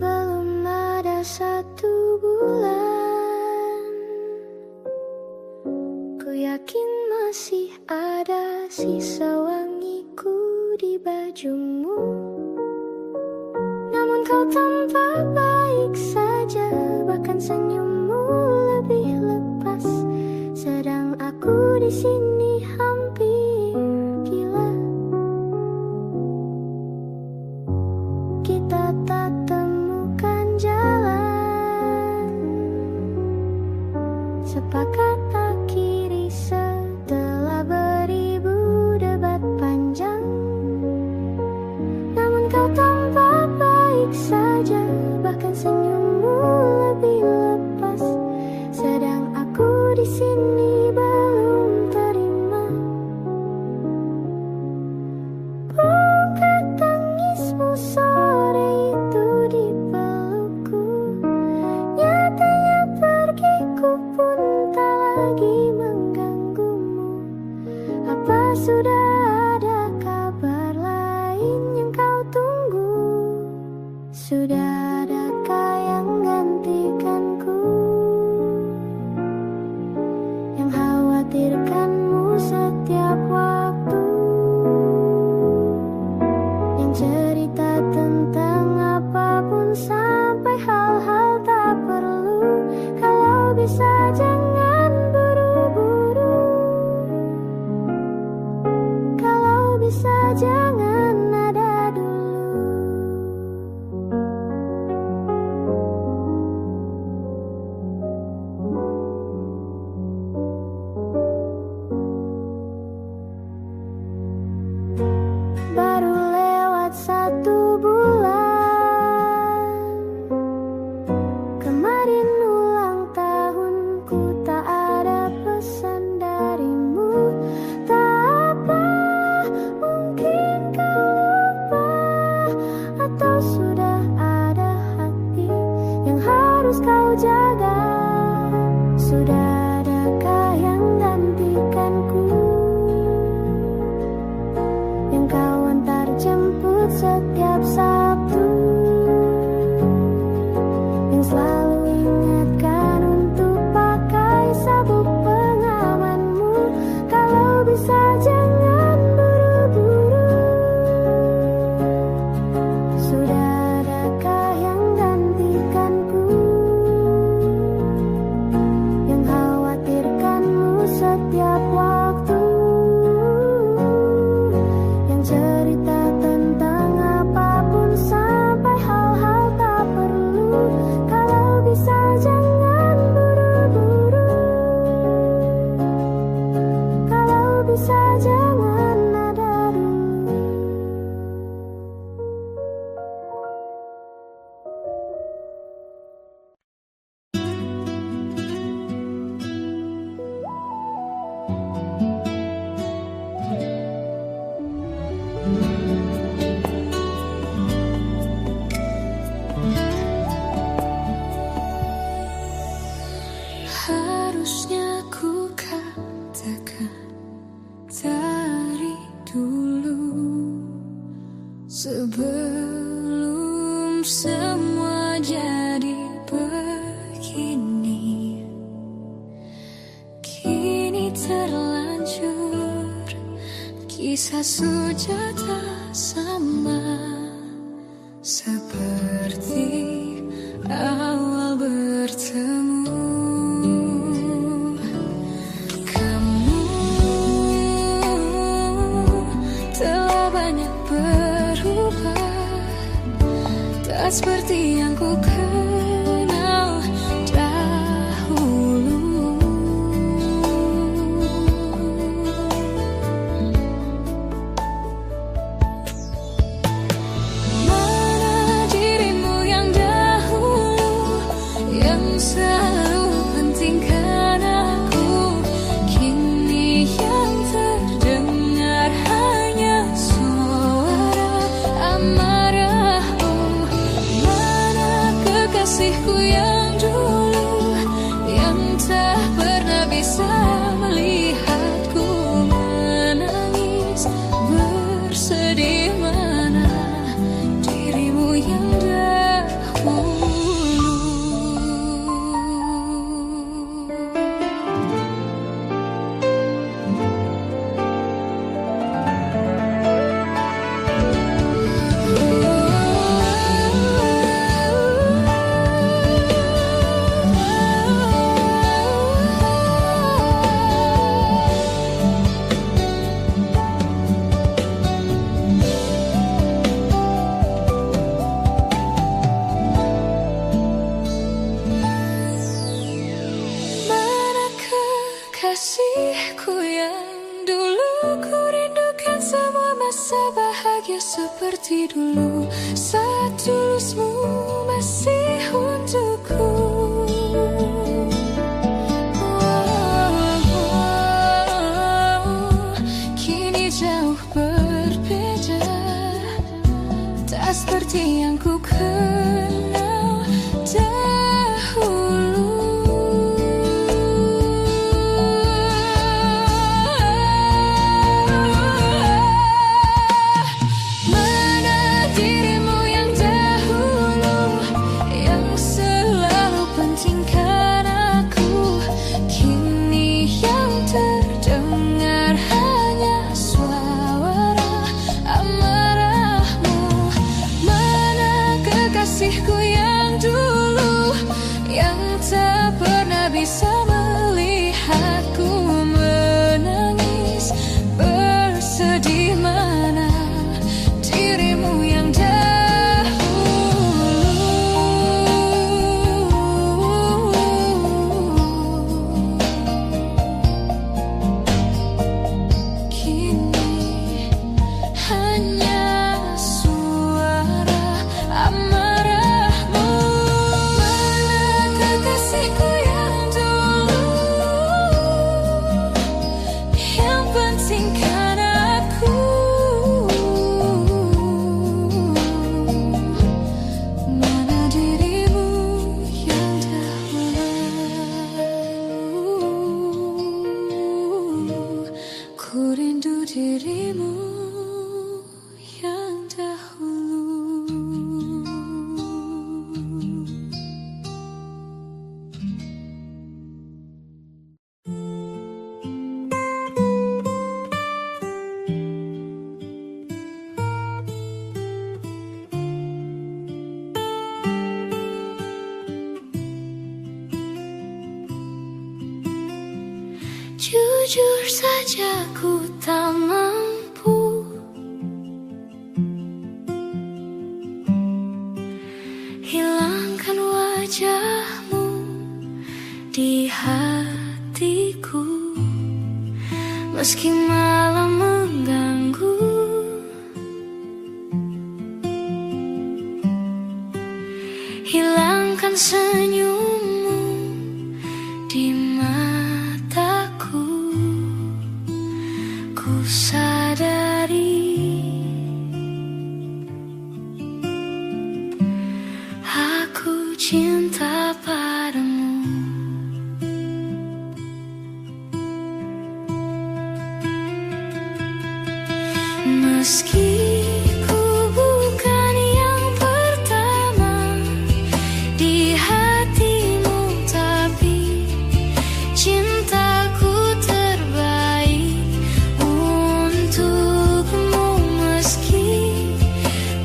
Belum ada 1 bulan, ku yakin masih ada sisa wangiku di bajumu. Namun kau tampak baik saja, bahkan senyummu lebih lepas. Sedang aku di sini hampir gila. Kita tak temukan jalan, sepakat akhiri setelah beribu debat panjang. Namun kau tampak baik saja, bahkan senyummu lebih lepas. Sedang aku di sini belum terima. Bukan tangismu sore itu di pelukku, nyatanya pergiku pun tak lagi mengganggumu. Apa sudah ada kabar lain yang kau tunggu? Sudah adakah yang gantikanku, yang khawatirkanmu setiap waktu, yang cerita tentang apapun sampai hal-hal tak perlu. Kalau bisa jangan buru-buru, kalau bisa jangan ada dulu. Baru lewat 1 bulan, kemarin ulang tahunku, tak ada pesan darimu. Tak apa, mungkin kau lupa, atau sudah ada hati yang harus kau jaga. Sudah adakah yang gantikanku, yang kau antar jemput setiap Sabtu, yang selalu ingatkan untuk pakai sabuk pengamanmu. Kalau bisa jangan buru-buru, sudah adakah yang gantikanku, yang khawatirkanmu setiap waktu, yang cerita tentang apapun sampai hal-hal tak perlu. Kalau bisa jangan buru-buru, kalau bisa jangan ada dulu. Harusnya ku katakan dari dulu, sebelum semua jadi begini. Kini terlanjur, kisah sudah tak sama seperti awal bertemu. Kamu telah banyak berubah, tak seperti yang ku kenal dahulu. kekasihku yang dulu, ku rindukan semua masa bahagia seperti dulu. Saat tulusmu masih untukku. Kini jauh berbeda, tak seperti yang ku kenal dahulu. Kasihku yang dulu, yang tak pernah bisa melihatku menangis bersedih, mana dirimu yang dahulu. Kini hanya suara amarahmu. Ku rindu dirimu yang dahulu. Jujur saja ku tak mampu hilangkan wajahmu di hatiku, meski malam mengganggu. Hilangkan senyummu di mataku. Ku sadari aku cinta padamu. Meski ku bukan yang pertama di hatimu, tapi cintaku terbaik untukmu. Meski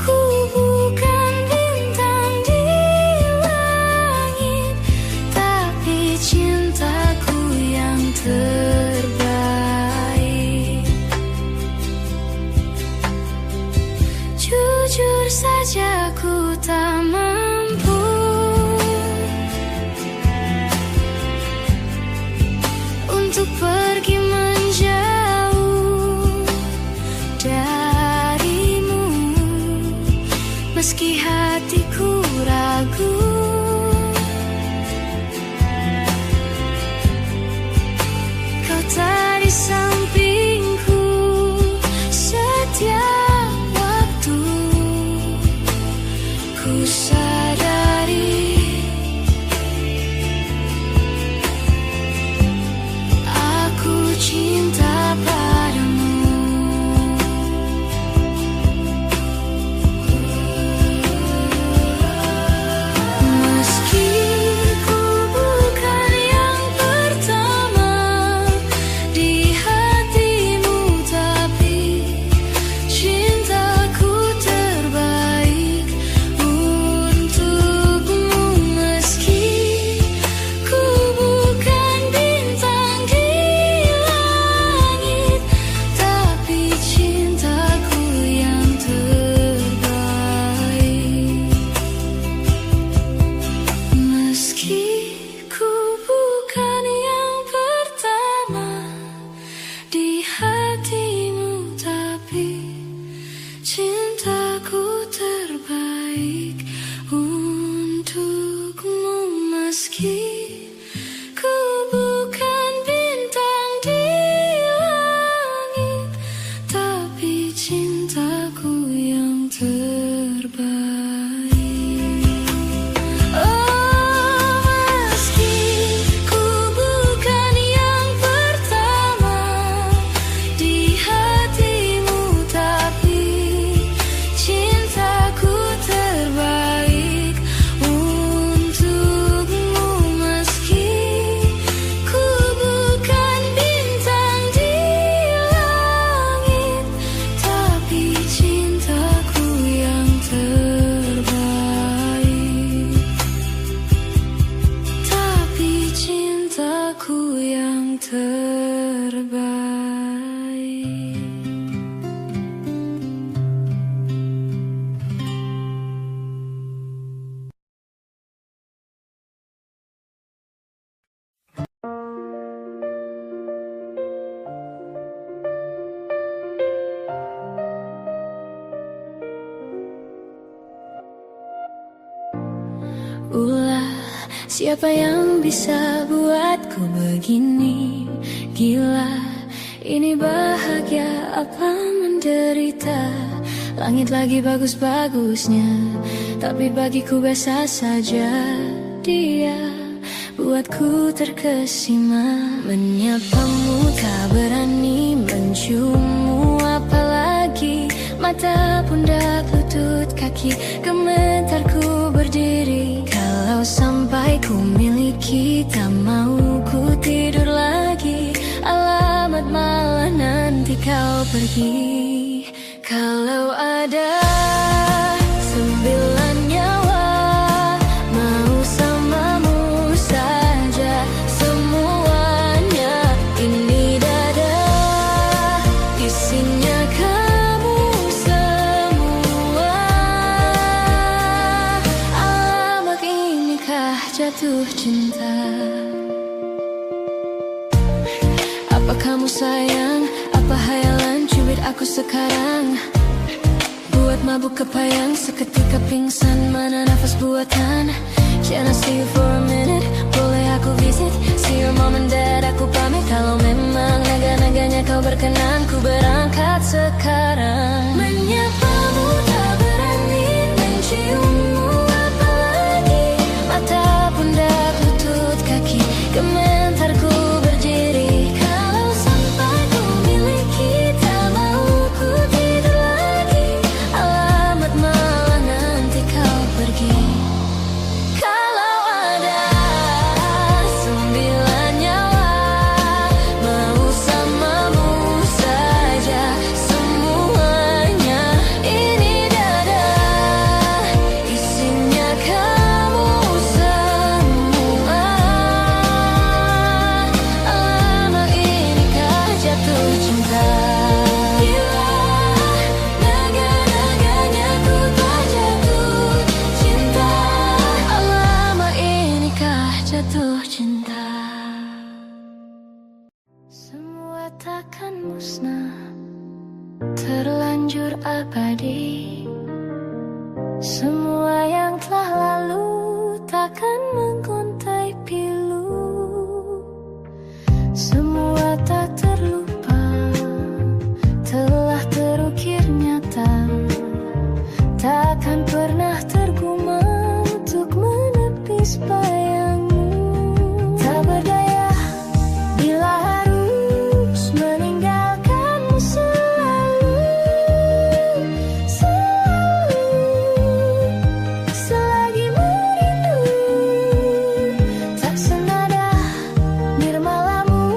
ku bukan bintang di langit, tapi cintaku yang terbaik. Jujur saja ku tak mampu untuk pergi menjauh darimu, meski hatiku ragu. Kau tak di sampingku setiap waktu. Ku sadari aku cinta padamu. Meski ku bukan yang pertama di hatimu, tapi cintaku terbaik untukmu. Meski ku bukan bintang di langit, mataku yang terbaik. Ulah, siapa yang bisa buatku begini? Gila, ini bahagia apa menderita? Langit lagi bagus-bagusnya, tapi bagiku biasa saja. Dia buatku terkesima. Menyapamu tak berani, menciummu apalagi. Mata, pundak, lutut, kaki, gemetarku berdiri. Kalau sampai ku miliki, tak mau ku tidur lagi. Alamat malah nanti kau pergi. Kalau ada 9 nyawa, mau samamu saja semuanya. Ini dada, isinya kamu semua. Alamak, inikah jatuh cinta? Apa kamu sayang? Apa hayalan cubit aku sekarang? Buat mabuk kepayang, seketika pingsan. Mana nafas buatan? Can I see you for a minute? Boleh aku visit? See your mom and dad, aku pamit. Kalau memang naga-naganya kau berkenan, ku berangkat sekarang. Menyapamu tak berani, menciummu apalagi. Mata, pundak, lutut, kaki, gemetarku berdiri. Kalau sampai ku miliki, tak mau ku tidur lagi. Alamat malah nanti kau pergi. Kalau ada 9 nyawa, mau samamu saja semuanya. Ini dada, isinya kamu semua. Alamak, inikah jatuh cinta? Bila naga-naganya ku tak jatuh cinta. Alamak, inikah jatuh cinta? Semua takkan musnah, terlanjur abadi. Semua yang telah lalu takkan menggontai pilu. Semua tak terlupa, telah terukir nyata. Takkan pernah tergumam untuk menepis bayangmu. Tak berdaya bila harus meninggalkanmu selalu. Selalu, selagi merindu. Tak senada nirmalamu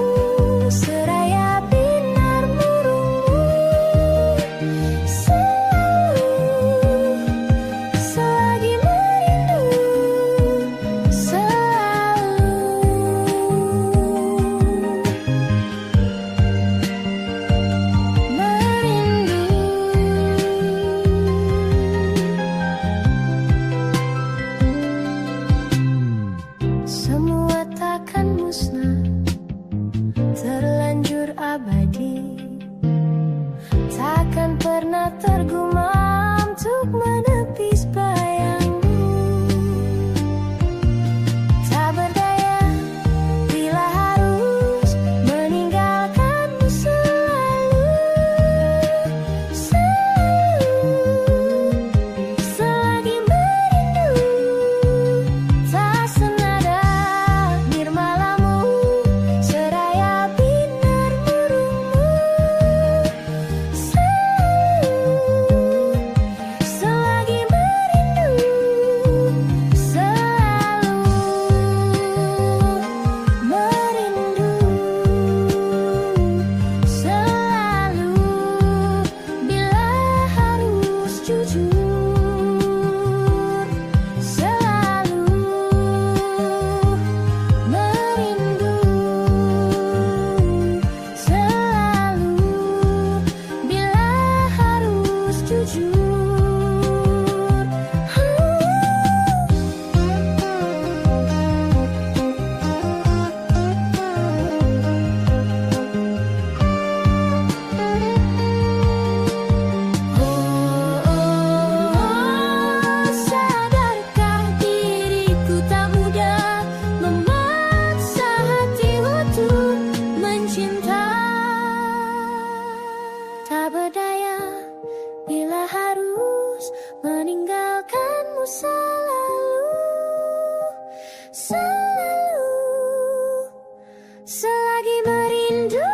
selagi merindu.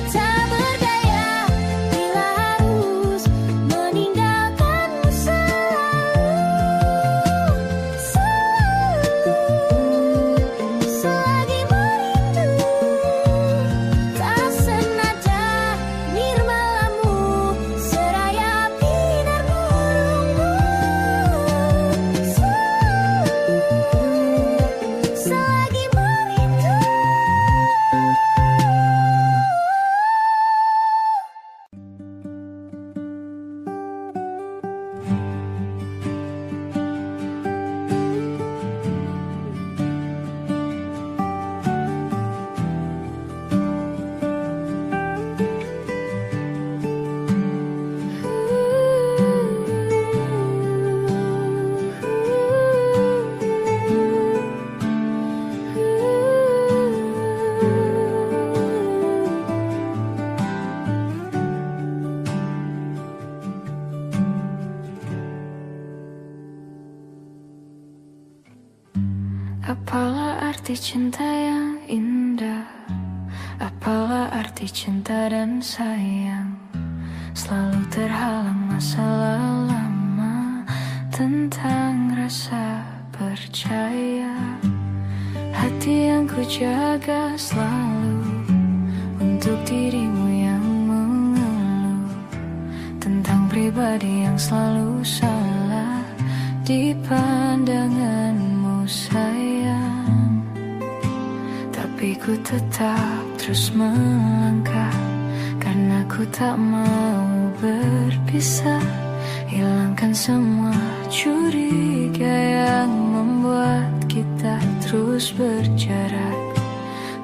Tak berdaya bila harus meninggalkanmu selalu. Selagi merindu, tak senada nirmalamu seraya binar burungmu. Selagi merindu. Apalah arti cinta yang indah? Apalah arti cinta dan sayang? Selalu terhalang masalah lama tentang rasa percaya. Hati yang ku jaga selalu untuk dirimu yang mengeluh tentang pribadi yang selalu salah di pandanganmu sayang. Tapi ku tetap terus melangkah karena ku tak mau berpisah. Hilangkan semua curiga yang membuat kita terus berjarak.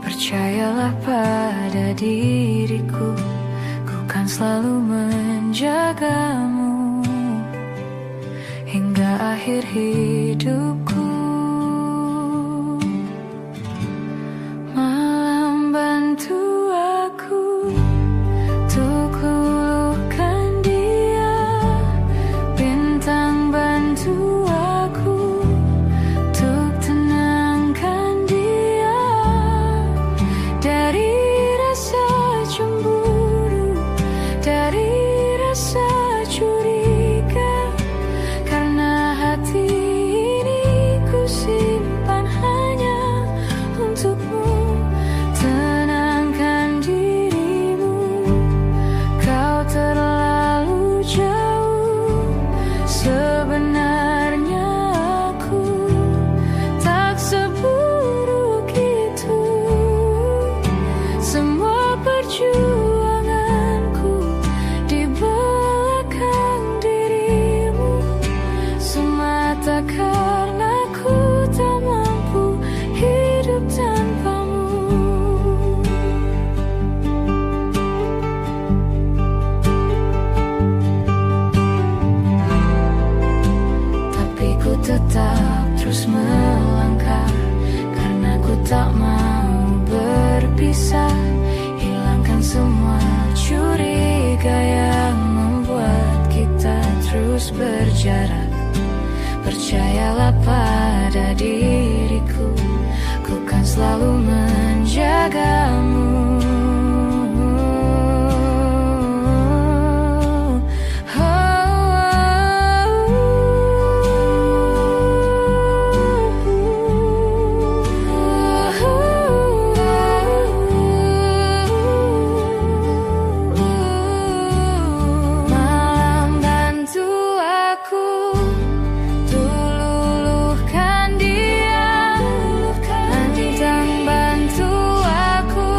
Percayalah pada diriku, ku kan selalu menjagamu hingga akhir hidupku. Malam bantu aku untuk luluhkan dia, bintang bantu aku untuk tenangkan dia dari rasa cemburu, dari rasa curiga. Karena hati ini ku simpan hanya untukmu. Tenangkan dirimu, kau terlalu jauh. Sebenarnya aku tak seburuk itu. Semua perjuanganku di belakang dirimu semata karena ku tak mampu hidup tanpamu. Tapi ku tetap terus melangkah karena ku tak mau berpisah. Hilangkan semua curiga yang membuat kita terus berjarak. Percayalah pada diriku, ku kan selalu menjagamu. Malam bantu aku luluhkan dia, bintang bantu aku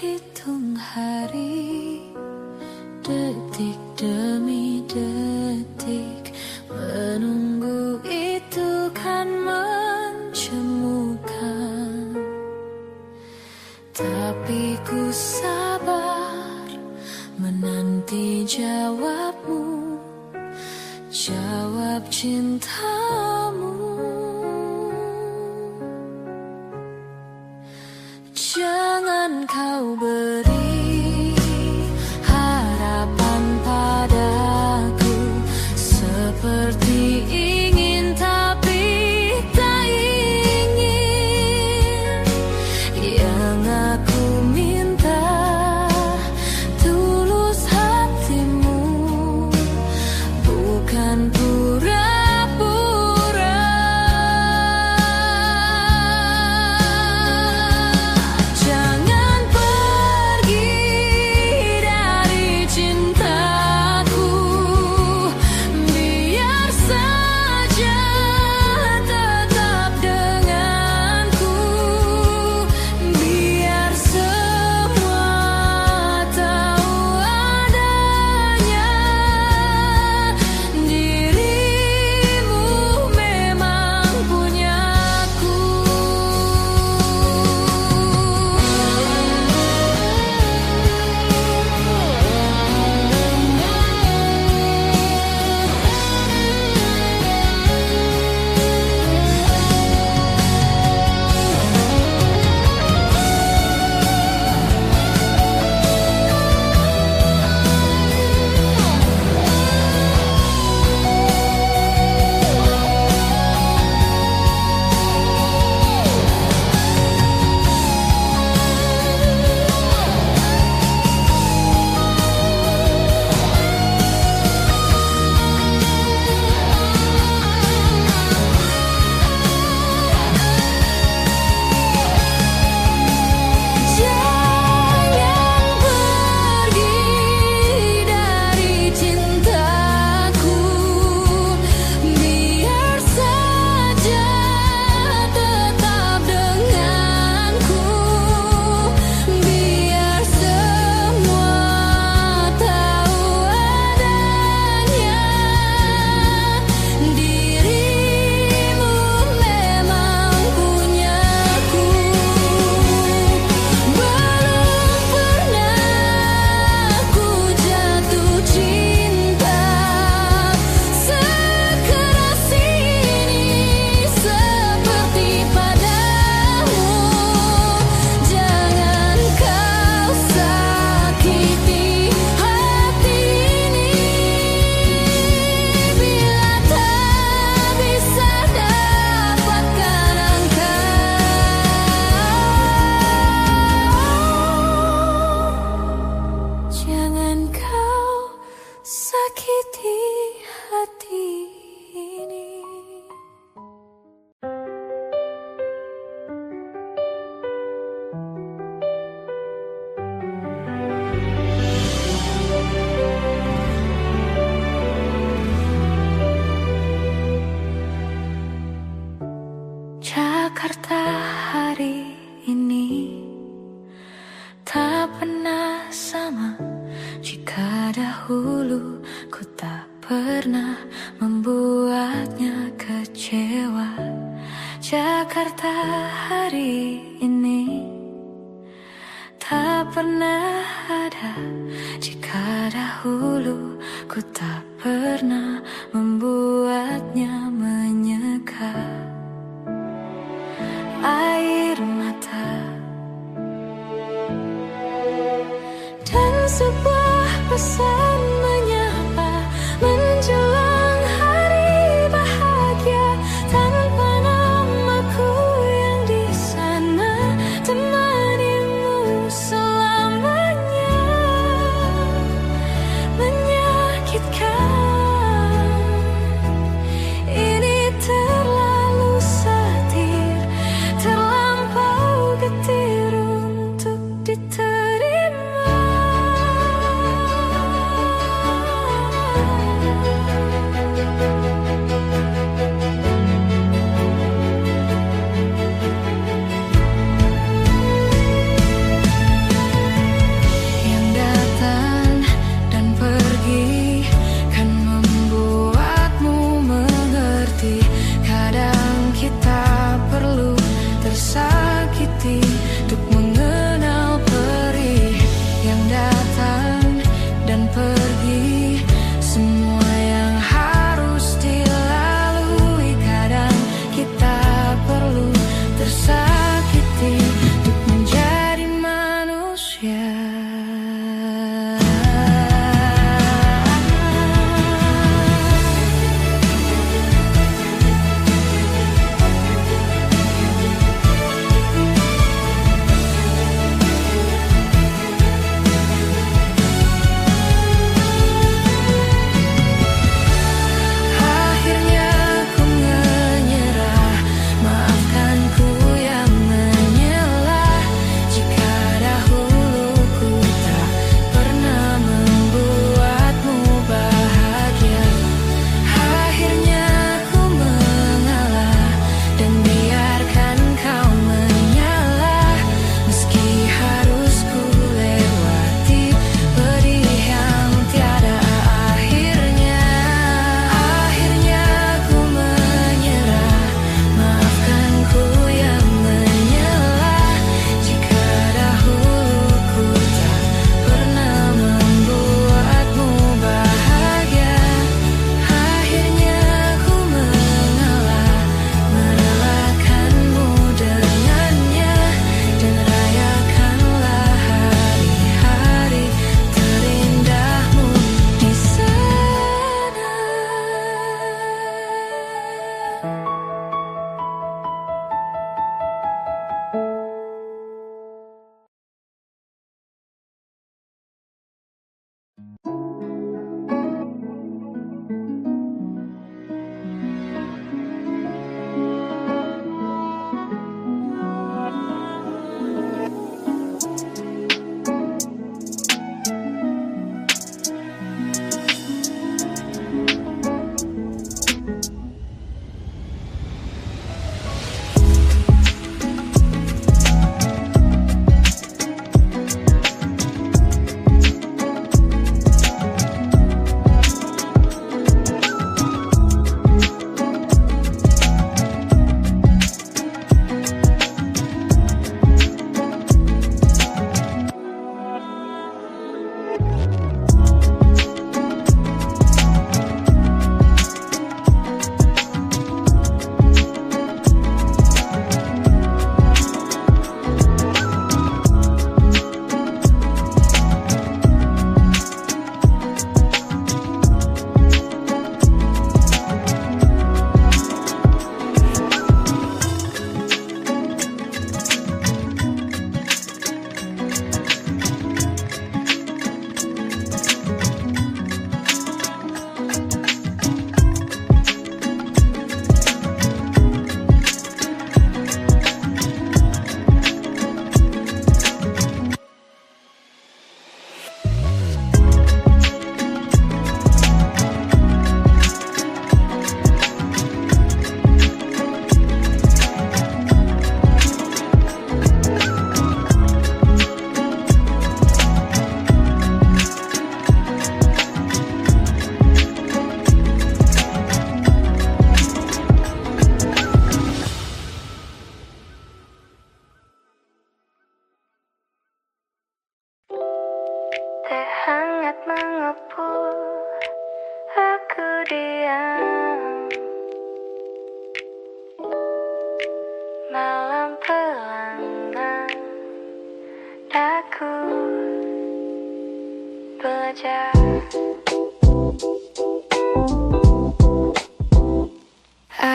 berhitung hari, detik demi detik, menunggu itu kan mencemukan. Tapi ku sabar menanti jawabmu, jawab cintamu. Jangan kau beri harapan padaku, seperti ingin tapi tak ingin. Yang aku minta tulus hatimu, bukan pura-pura. Jangan pergi dari cintaku, biar saja tetap denganku, biar semua tahu adanya dirimu memang punyaku. Jangan pergi dari cintaku, biar saja tetap denganku, biar semua tahu adanya dirimu memang punyaku. Belum pernah ku jatuh cinta sekeras ini seperti padamu. Jangan kau sakiti hati ini, bila tak bisa dapatkan engkau. Jangan kau sakiti hati ini. Jakarta hari ini tak pernah sama jika dahulu ku tak pernah membuatnya kecewa. Jakarta hari ini tak pernah ada jika dahulu ku tak pernah membuatnya menyeka. Air mata dan sebuah pesan menyapa menjelang hari bahagia, tanpa namaku yang di sana temanimu selamanya. Menyakitkan ini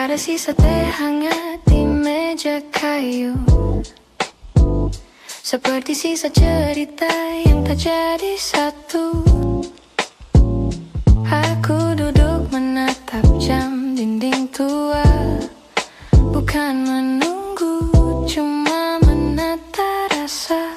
Ada sisa teh hangat di meja kayu, seperti sisa cerita yang tak jadi satu. Aku duduk menatap jam dinding tua, bukan menunggu, cuma menata rasa.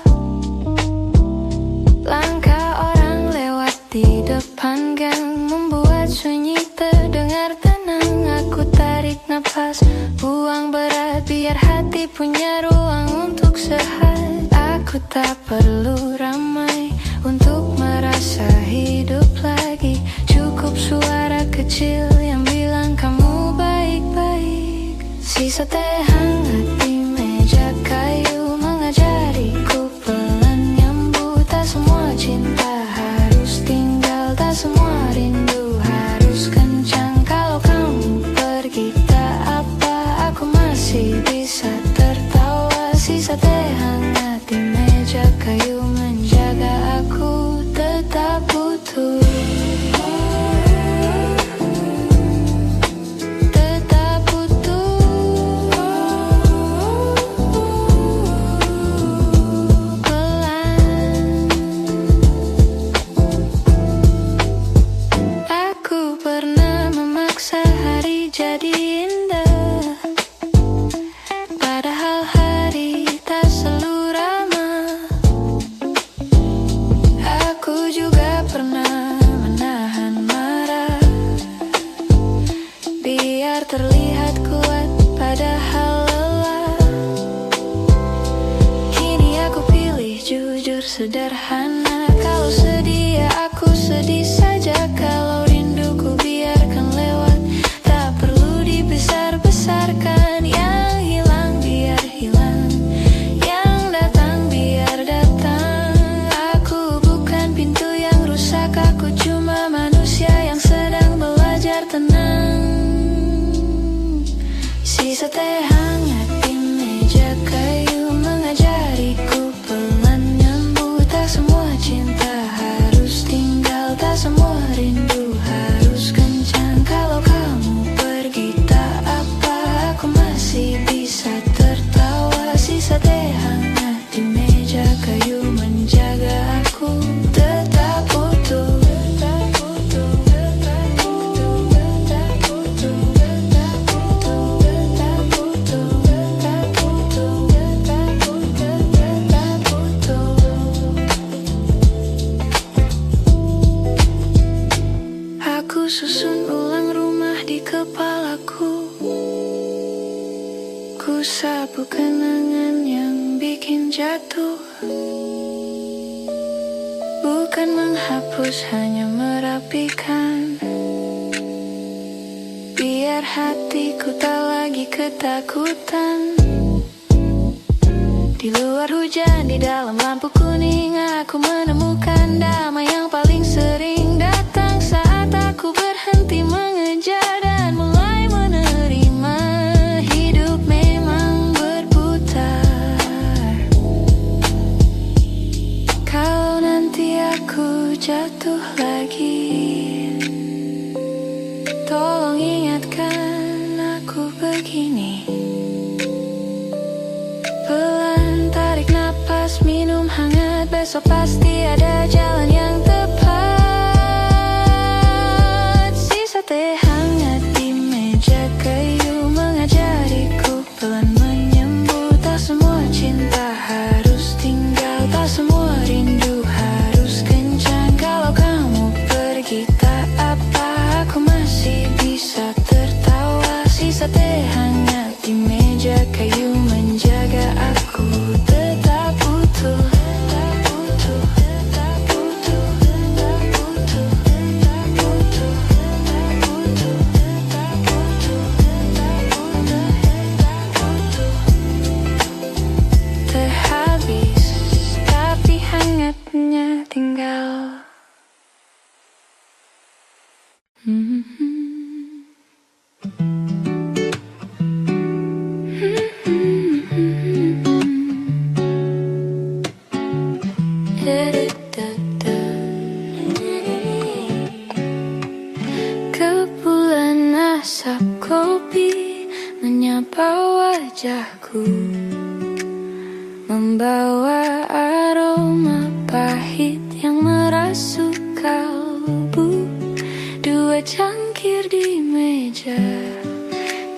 Langkah orang lewat di depan gang membuat sunyi terdengar tenang. Aku tarik napas, buang berat, biar hati punya ruang untuk sehat. Aku tak perlu ramai untuk merasa hidup lagi. Cukup suara kecil yang bilang kamu baik-baik. Sisa teh hangat di meja kayu mengajariku pelan nyambut. Tak semua cinta harus tinggal, tak semua rindu harus kencang. Kalau kamu pergi tak apa, aku masih bisa tertawa. Sisa teh hangat di meja kayu menjaga aku tetap utuh. Jadi indah, padahal hari tak selalu ramah. Aku juga pernah menahan marah, biar terlihat kuat padahal lelah. Kini aku pilih jujur sederhana. Kalau sedih ya aku sedih saja, kalau rinduku biarkan lewat. Besar-besarkan yang hilang biar hilang, yang datang biar datang. Aku bukan pintu yang rusak, aku cuma manusia yang sedang belajar tenang. Sisa teh hangat di meja kayu mengajariku pelan nyambut. Tak semua cinta harus tinggal, tak semua rindu harus kencang. Kalau kamu pergi aku masih bisa tertawa. Sisa teh hangat di meja kayu menjaga aku tetap utuh. Tetap utuh, tetap utuh, tetap utuh, tetap utuh, tetap utuh, tetap utuh, tetap utuh, tetap utuh. Aku susun ulang rumah di kepalaku. Ku sapu kenangan yang bikin jatuh, bukan menghapus, hanya merapikan. Biar hatiku tak lagi ketakutan. Di luar hujan, di dalam lampu kuning, aku menemukan damai yang paling sering datang saat aku berhenti mengejar dan mulai menerima. Kalau nanti aku jatuh lagi, tolong ingatkan aku begini. Pelan tarik napas, minum hangat, besok pasti ada jalan yang tepat. Sisa teh hangat di meja kayu mengajariku pelan menyambut. Tak semua cinta harus tinggal, tak semua rindu harus kencang. Kalau kamu pergi tak apa, aku masih bisa tertawa. Sisa teh hangat di meja wajahku, membawa aroma pahit yang merasuk kalbu. Dua cangkir di meja,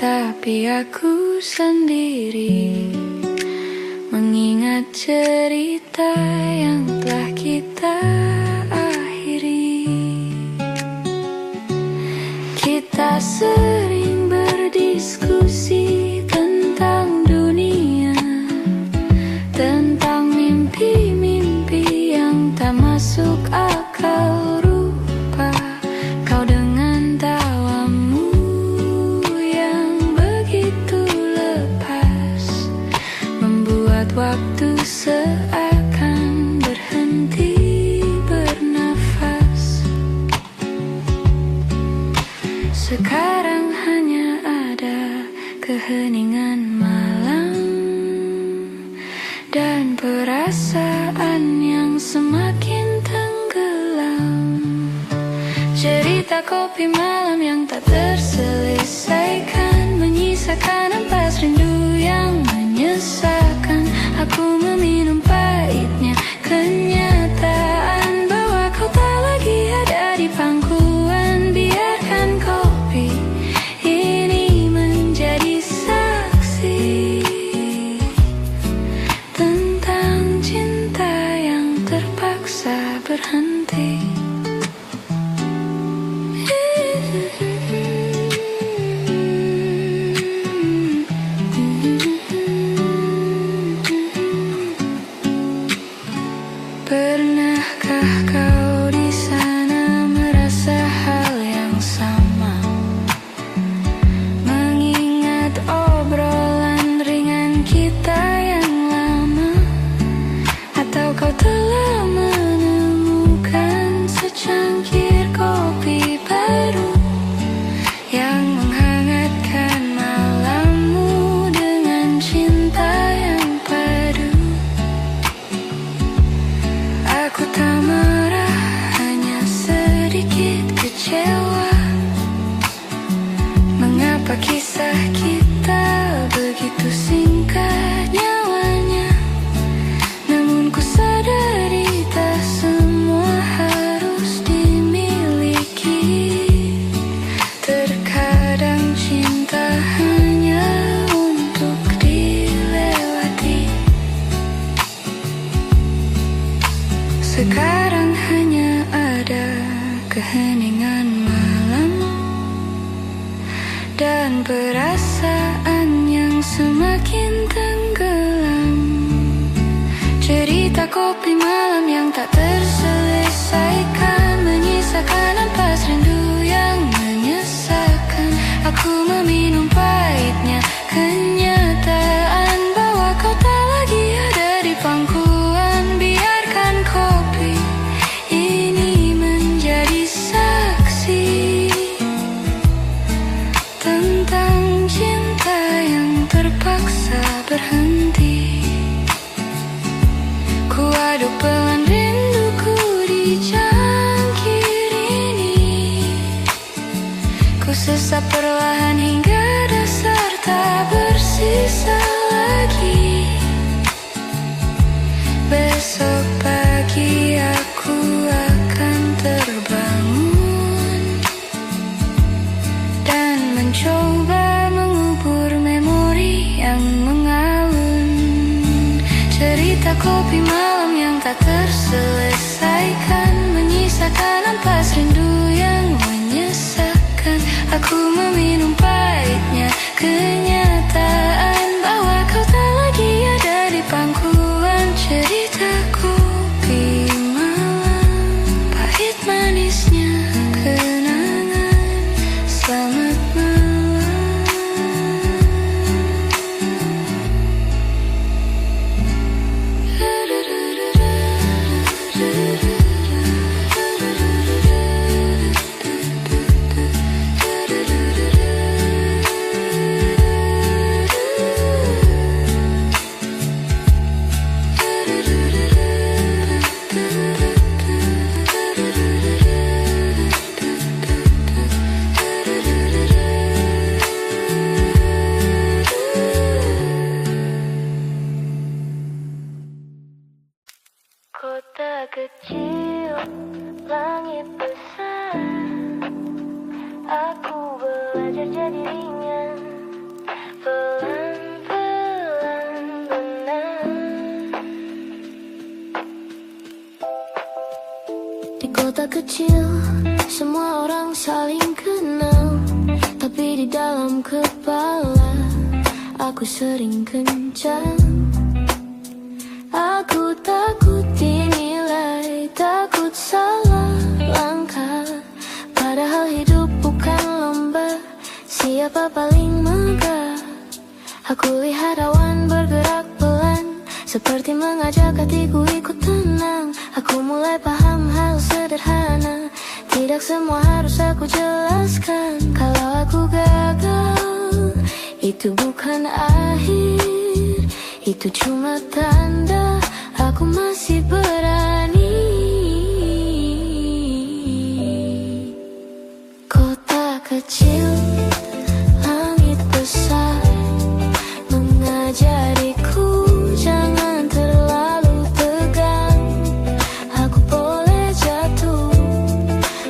tapi aku sendiri mengingat cerita yang telah kita akhiri. Kita sering berdiskusi tentang dunia, tentang mimpi-mimpi yang tak masuk akal rupa. Kau dengan tawamu yang begitu lepas membuat waktu seakan berhenti bernafas. Sekarang hanya ada keheningan malam dan perasaan yang semakin tenggelam. Cerita kopi malam yang tak terselesaikan, menyisakan ampas rindu yang menyesakkan. Aku meminum pahitnya kenyataan bahwa kau tak lagi ada di pangkuan. Biarkan kopi ini menjadi saksi tentang cinta yang terpaksa berhenti. Pernahkah kau di sana merasa hal yang sama, mengingat obrolan ringan kita yang lama? Atau kau telah menemukan secangkir kopi baru yang menghangatkan malammu dengan cinta yang padu? Aku tak marah, hanya sedikit kecewa. Mengapa kisah kita begitu singkat nyawanya? Namun ku sadari tak semua harus dimiliki. Terkadang cinta hanya untuk dilewati. Sekarang hanya ada keheningan malam dan perasaan yang semakin tenggelam. Cerita kopi malam yang tak terselesaikan, menyisakan ampas rindu yang menyesakkan. Aku meminum pahitnya kenyataan bahwa kau tak lagi ada di pangkuan. Biarkan kopi ini menjadi saksi tentang cinta yang terpaksa berhenti. Ku aduk pelan rinduku di cangkir ini. Ku sesap perlahan hingga dasar tak bersisa lagi. Besok pagi aku akan terbangun dan mencoba mengubur memori yang mengalun. Cerita kopi malam yang tak terselesaikan, menyisakan ampas rindu yang menyesakkan. Aku meminum pahitnya kenyataan bahwa kau tak lagi ada di pangkuan. Cerita kopi malam, pahit manisnya kenangan. Selamat malam. kota kecil, semua orang saling kenal, tapi di dalam kepala aku sering kencang. Aku takut dinilai, takut salah langkah, padahal hidup bukan lomba siapa paling megah. Aku lihat awan bergerak pelan, seperti mengajak hatiku ikut tenang. Aku mulai paham hal sederhana, tidak semua harus aku jelaskan. Kalau aku gagal, itu bukan akhir, itu cuma tanda aku masih berani. Kota kecil, langit besar, mengajariku jangan terlalu tegang. Aku boleh jatuh,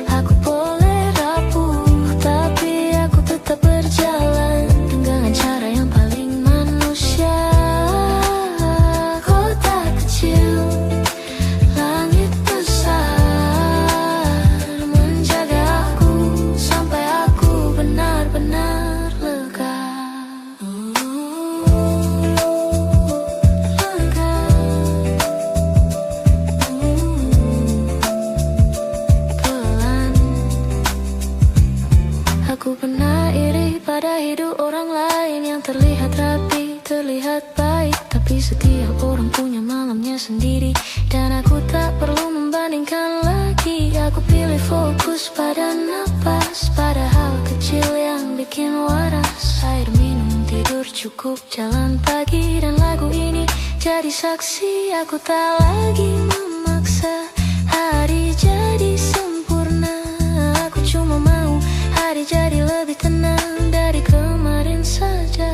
aku boleh rapuh, tapi aku tetap berjalan dengan cara yang paling manusia. Kota kecil, langit besar, menjaga aku sampai aku benar-benar lega. Pelan, aku pernah iri pada hidup orang lain yang terlihat rapi, terlihat baik, tapi setiap orang punya malamnya sendiri, dan aku tak perlu membandingkan lagi. Aku pilih fokus pada napas, pada hal kecil yang bikin waras. Air minum, tidur cukup, jalan pagi, dan lagu ini jadi saksi. Aku tak lagi memaksa hari jadi sempurna, aku cuma mau hari jadi lebih tenang dari kemarin saja.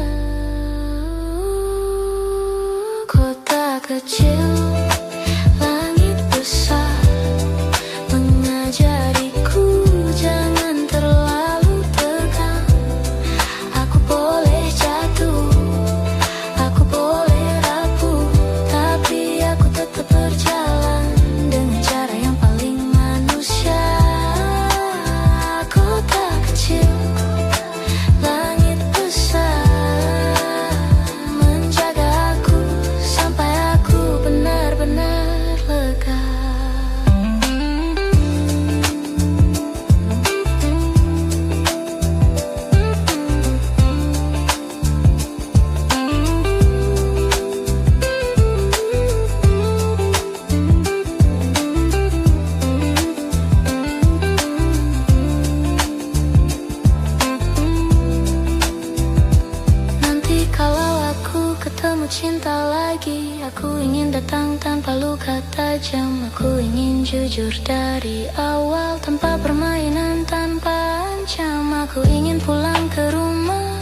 Kota kecil, langit besar, mengajariku jangan terlalu tegang. Aku boleh jatuh, aku boleh rapuh, tapi aku tetap berjalan dengan cara yang paling manusia. Kota kecil, langit besar, menjaga aku sampai aku benar-benar lega. Nanti kalau aku ketemu cinta lagi, aku ingin datang tanpa luka tajam. Aku ingin jujur dari awal, tanpa permainan, tanpa ancam. Aku ingin pulang ke rumah,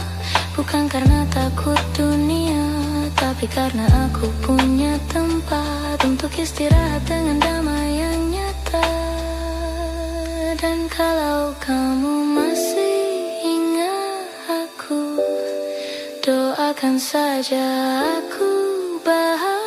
bukan karena takut dunia, tapi karena aku punya tempat untuk istirahat dengan damai yang nyata. Dan kalau kamu masih ingat aku, doakan saja aku bahagia.